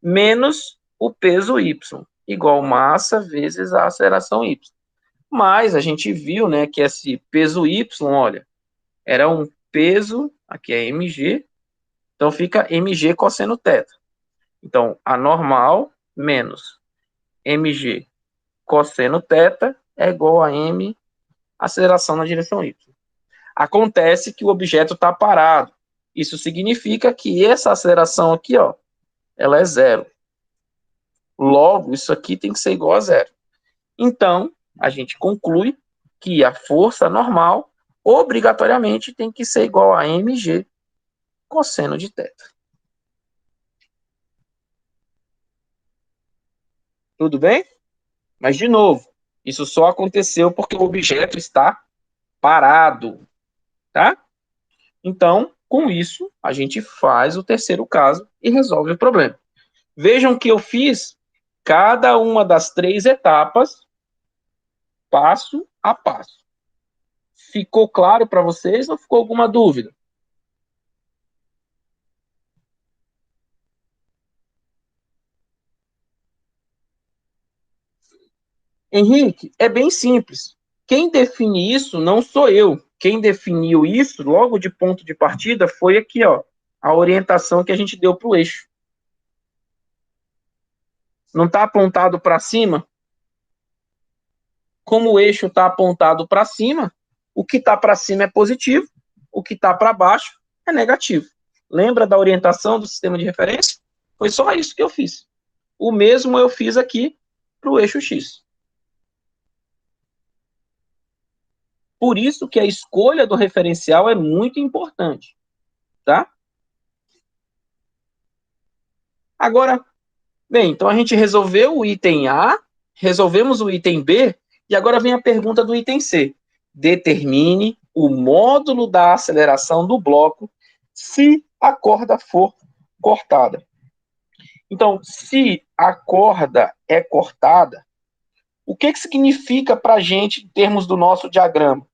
menos o peso Y, igual massa vezes a aceleração Y. Mas a gente viu, né, que esse peso Y, olha, era um peso, aqui é mg, então fica mg cosseno θ. Então, a normal menos mg cosseno θ é igual a m aceleração na direção Y. Acontece que o objeto está parado. Isso significa que essa aceleração aqui, ó, ela é zero. Logo, isso aqui tem que ser igual a zero. Então, a gente conclui que a força normal obrigatoriamente tem que ser igual a mg cosseno de θ. Tudo bem? Mas, de novo, isso só aconteceu porque o objeto está parado, tá? Então, com isso, a gente faz o terceiro caso e resolve o problema. Vejam que eu fiz cada uma das 3 etapas, passo a passo. Ficou claro para vocês ou ficou alguma dúvida? Henrique, é bem simples. Quem define isso não sou eu. Quem definiu isso, logo de ponto de partida, foi aqui, ó, a orientação que a gente deu para o eixo. Não está apontado para cima? Como o eixo está apontado para cima, o que está para cima é positivo, o que está para baixo é negativo. Lembra da orientação do sistema de referência? Foi só isso que eu fiz. O mesmo eu fiz aqui para o eixo X. Por isso que a escolha do referencial é muito importante, tá? Agora, bem, então a gente resolveu o item A, resolvemos o item B, e agora vem a pergunta do item C. Determine o módulo da aceleração do bloco se a corda for cortada. Então, se a corda é cortada, o que significa para a gente em termos do nosso diagrama?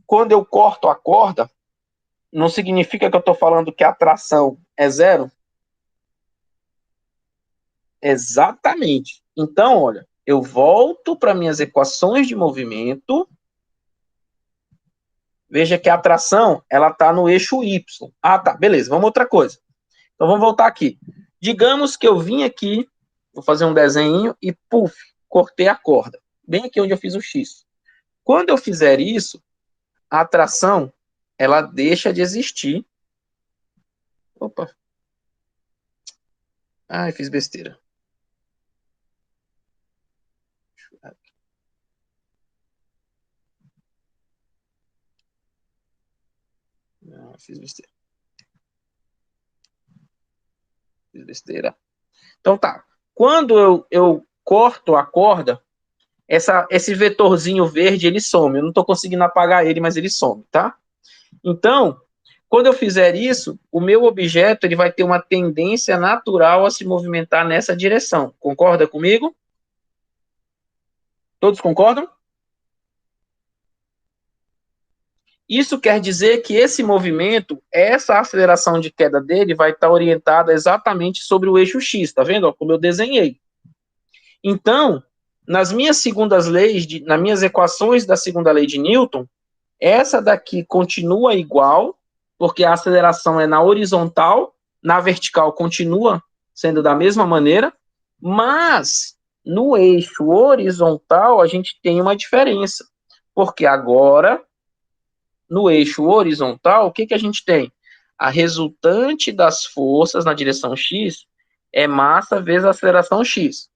Quando eu corto a corda, não significa que eu estou falando que a tração é zero? Exatamente. Então, olha, eu volto para minhas equações de movimento. Veja que a tração, ela está no eixo Y. Ah, tá, beleza, vamos outra coisa. Então, vamos voltar aqui. Digamos que eu vim aqui, vou fazer um desenho e, puf, cortei a corda. Bem aqui onde eu fiz o X. Quando eu fizer isso, a tração, ela deixa de existir. Opa. Ai, fiz besteira. Não, fiz besteira. Fiz besteira. Então tá. Quando eu corto a corda, esse vetorzinho verde, ele some. Eu não estou conseguindo apagar ele, mas ele some, tá? Então, quando eu fizer isso, o meu objeto ele vai ter uma tendência natural a se movimentar nessa direção. Concorda comigo? Todos concordam? Isso quer dizer que esse movimento, essa aceleração de queda dele vai estar orientada exatamente sobre o eixo X, tá vendo? Como eu desenhei. Então, nas minhas segundas leis, nas minhas equações da segunda lei de Newton, essa daqui continua igual, porque a aceleração é na horizontal, na vertical continua sendo da mesma maneira, mas no eixo horizontal a gente tem uma diferença, porque agora, no eixo horizontal, o que, que a gente tem? A resultante das forças na direção x é massa vezes a aceleração x.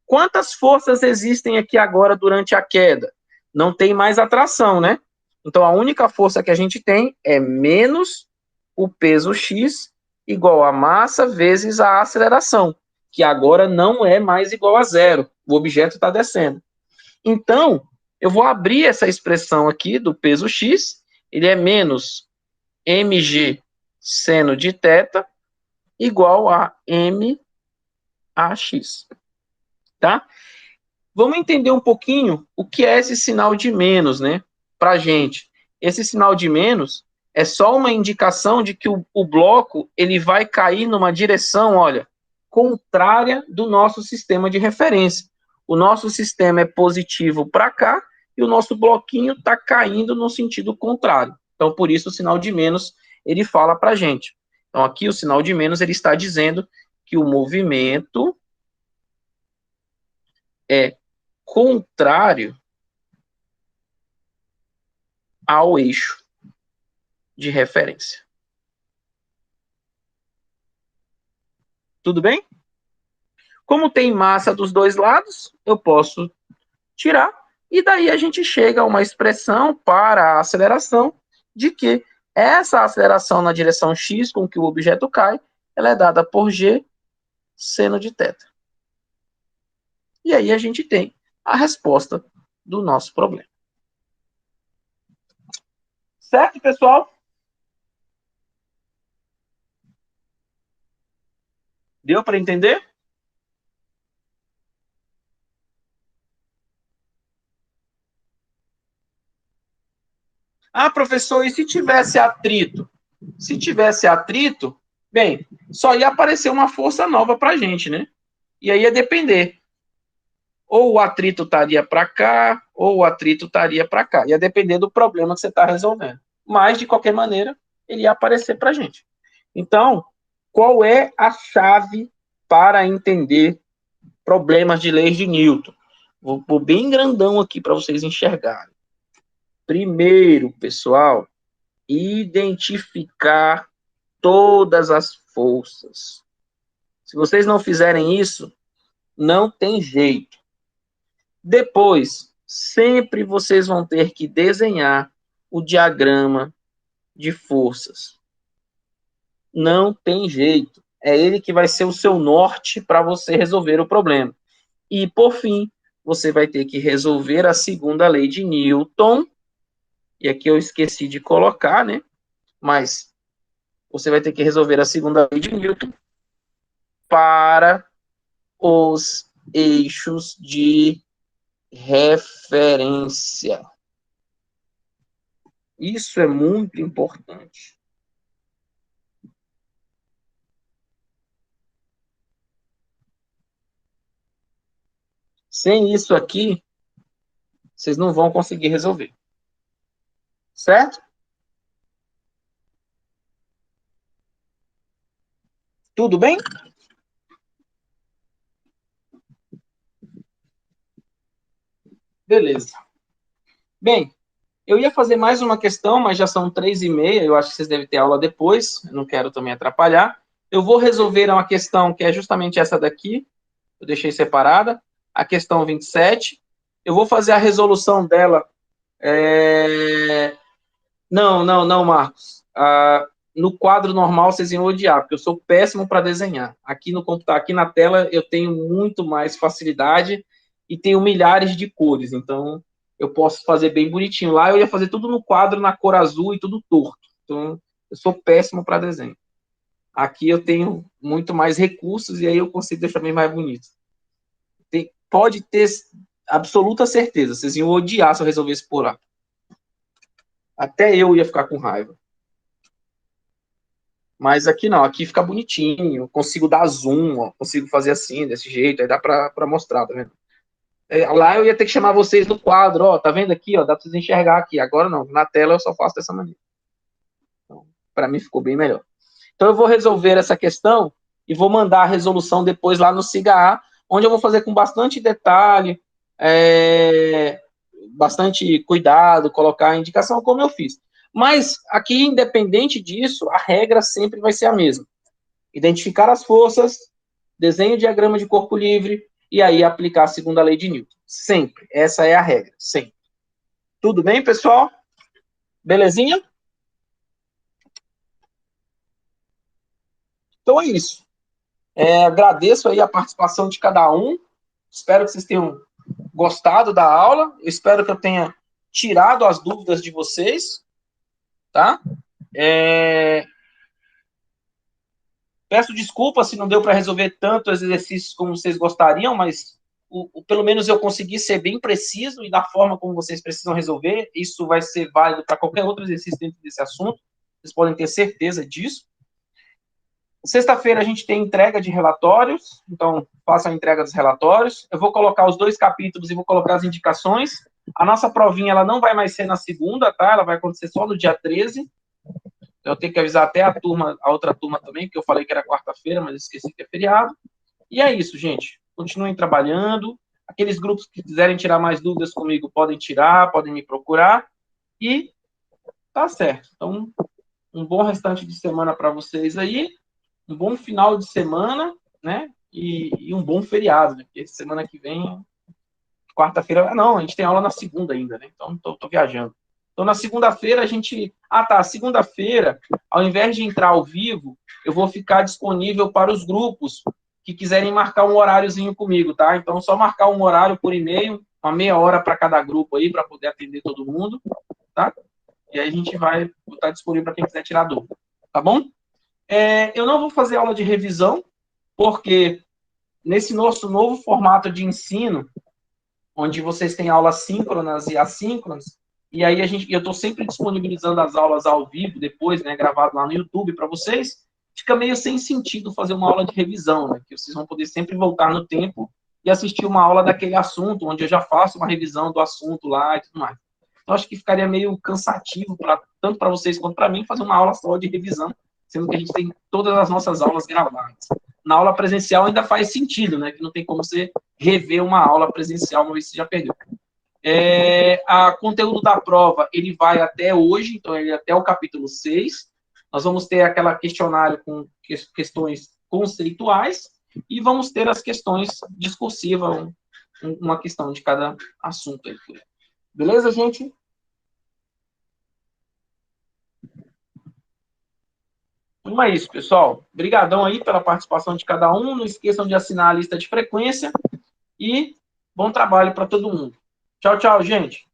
Quantas forças existem aqui agora durante a queda? Não tem mais atração, né? Então, a única força que a gente tem é menos o peso x igual a massa vezes a aceleração, que agora não é mais igual a zero. O objeto está descendo. Então, eu vou abrir essa expressão aqui do peso x, ele é menos mg seno de θ igual a m ax, tá? Vamos entender um pouquinho o que é esse sinal de menos, né? Para gente. Esse sinal de menos é só uma indicação de que o bloco ele vai cair numa direção, olha, contrária do nosso sistema de referência. O nosso sistema é positivo para cá e o nosso bloquinho está caindo no sentido contrário. Então, por isso, o sinal de menos ele fala para a gente. Então, aqui o sinal de menos ele está dizendo que o movimento é contrário ao eixo de referência. Tudo bem? Como tem massa dos dois lados, eu posso tirar, e daí a gente chega a uma expressão para a aceleração de que essa aceleração na direção x com que o objeto cai, ela é dada por g seno de θ. E aí a gente tem a resposta do nosso problema. Certo, pessoal? Deu para entender? Ah, professor, e se tivesse atrito? Se tivesse atrito, bem, só ia aparecer uma força nova para a gente, né? E aí ia depender. Ou o atrito estaria para cá, ou o atrito estaria para cá. Ia depender do problema que você está resolvendo. Mas, de qualquer maneira, ele ia aparecer para a gente. Então, qual é a chave para entender problemas de leis de Newton? Vou pôr bem grandão aqui para vocês enxergarem. Primeiro, pessoal, identificar todas as forças. Se vocês não fizerem isso, não tem jeito. Depois, sempre vocês vão ter que desenhar o diagrama de forças. Não tem jeito. É ele que vai ser o seu norte para você resolver o problema. E, por fim, você vai ter que resolver a segunda lei de Newton. E aqui eu esqueci de colocar, né? Mas você vai ter que resolver a segunda lei de Newton para os eixos de referência. Isso é muito importante. Sem isso aqui, vocês não vão conseguir resolver. Certo? Tudo bem? Beleza. Bem, eu ia fazer mais uma questão, mas já são 3h30, eu acho que vocês devem ter aula depois, eu não quero também atrapalhar. Eu vou resolver uma questão que é justamente essa daqui, eu deixei separada, a questão 27. Eu vou fazer a resolução dela. Não, Marcos. No quadro normal vocês iam odiar, porque eu sou péssimo para desenhar. Aqui no computador, aqui na tela, eu tenho muito mais facilidade e tenho milhares de cores, então eu posso fazer bem bonitinho. Lá eu ia fazer tudo no quadro, na cor azul e tudo torto. Então, eu sou péssimo para desenho. Aqui eu tenho muito mais recursos e aí eu consigo deixar bem mais bonito. Pode ter absoluta certeza, vocês iam odiar se eu resolvesse por lá. Até eu ia ficar com raiva. Mas aqui não, aqui fica bonitinho, consigo dar zoom, ó, consigo fazer assim, desse jeito, aí dá pra mostrar, tá vendo? Lá eu ia ter que chamar vocês no quadro, ó, tá vendo aqui, ó, dá pra vocês enxergar aqui. Agora não, na tela eu só faço dessa maneira. Então, para mim ficou bem melhor. Então eu vou resolver essa questão e vou mandar a resolução depois lá no SIGA, onde eu vou fazer com bastante detalhe, bastante cuidado, colocar a indicação como eu fiz. Mas aqui, independente disso, a regra sempre vai ser a mesma. Identificar as forças, desenho o diagrama de corpo livre e aí aplicar a segunda lei de Newton. Sempre. Essa é a regra. Sempre. Tudo bem, pessoal? Belezinha? Então é isso. Agradeço aí a participação de cada um. Espero que vocês tenham gostado da aula. Eu espero que eu tenha tirado as dúvidas de vocês. Tá? Peço desculpas se não deu para resolver tantos exercícios como vocês gostariam, mas pelo menos eu consegui ser bem preciso e da forma como vocês precisam resolver. Isso vai ser válido para qualquer outro exercício dentro desse assunto. Vocês podem ter certeza disso. Sexta-feira a gente tem entrega de relatórios, então façam a entrega dos relatórios. Eu vou colocar os 2 capítulos e vou colocar as indicações. A nossa provinha ela não vai mais ser na segunda, tá? Ela vai acontecer só no dia 13. Eu tenho que avisar até a outra turma também, porque eu falei que era quarta-feira, mas esqueci que é feriado. E é isso, gente. Continuem trabalhando. Aqueles grupos que quiserem tirar mais dúvidas comigo, podem tirar, podem me procurar. E tá certo. Então, um bom restante de semana para vocês aí. Um bom final de semana, né? E um bom feriado, né? Porque semana que vem, quarta-feira... Não, a gente tem aula na segunda ainda, né? Então, tô viajando. Então, na segunda-feira, a gente... segunda-feira, ao invés de entrar ao vivo, eu vou ficar disponível para os grupos que quiserem marcar um horáriozinho comigo, tá? Então, só marcar um horário por e-mail, uma meia hora para cada grupo aí, para poder atender todo mundo, tá? E aí a gente vai estar disponível para quem quiser tirar dúvida, tá bom? Eu não vou fazer aula de revisão, porque nesse nosso novo formato de ensino, onde vocês têm aulas síncronas e assíncronas, e aí eu estou sempre disponibilizando as aulas ao vivo, depois, né, gravado lá no YouTube para vocês, fica meio sem sentido fazer uma aula de revisão, né, que vocês vão poder sempre voltar no tempo e assistir uma aula daquele assunto, onde eu já faço uma revisão do assunto lá e tudo mais. Então, acho que ficaria meio cansativo, tanto para vocês quanto para mim, fazer uma aula só de revisão, sendo que a gente tem todas as nossas aulas gravadas. Na aula presencial ainda faz sentido, né, que não tem como você rever uma aula presencial uma vez que você já perdeu. A conteúdo da prova, ele vai até hoje, então ele até o capítulo 6. Nós vamos ter aquela questionário com questões conceituais e vamos ter as questões discursivas, uma questão de cada assunto aí. Beleza, gente? Então é isso, pessoal. Obrigadão aí pela participação de cada um. Não esqueçam de assinar a lista de frequência e bom trabalho para todo mundo. Tchau, tchau, gente.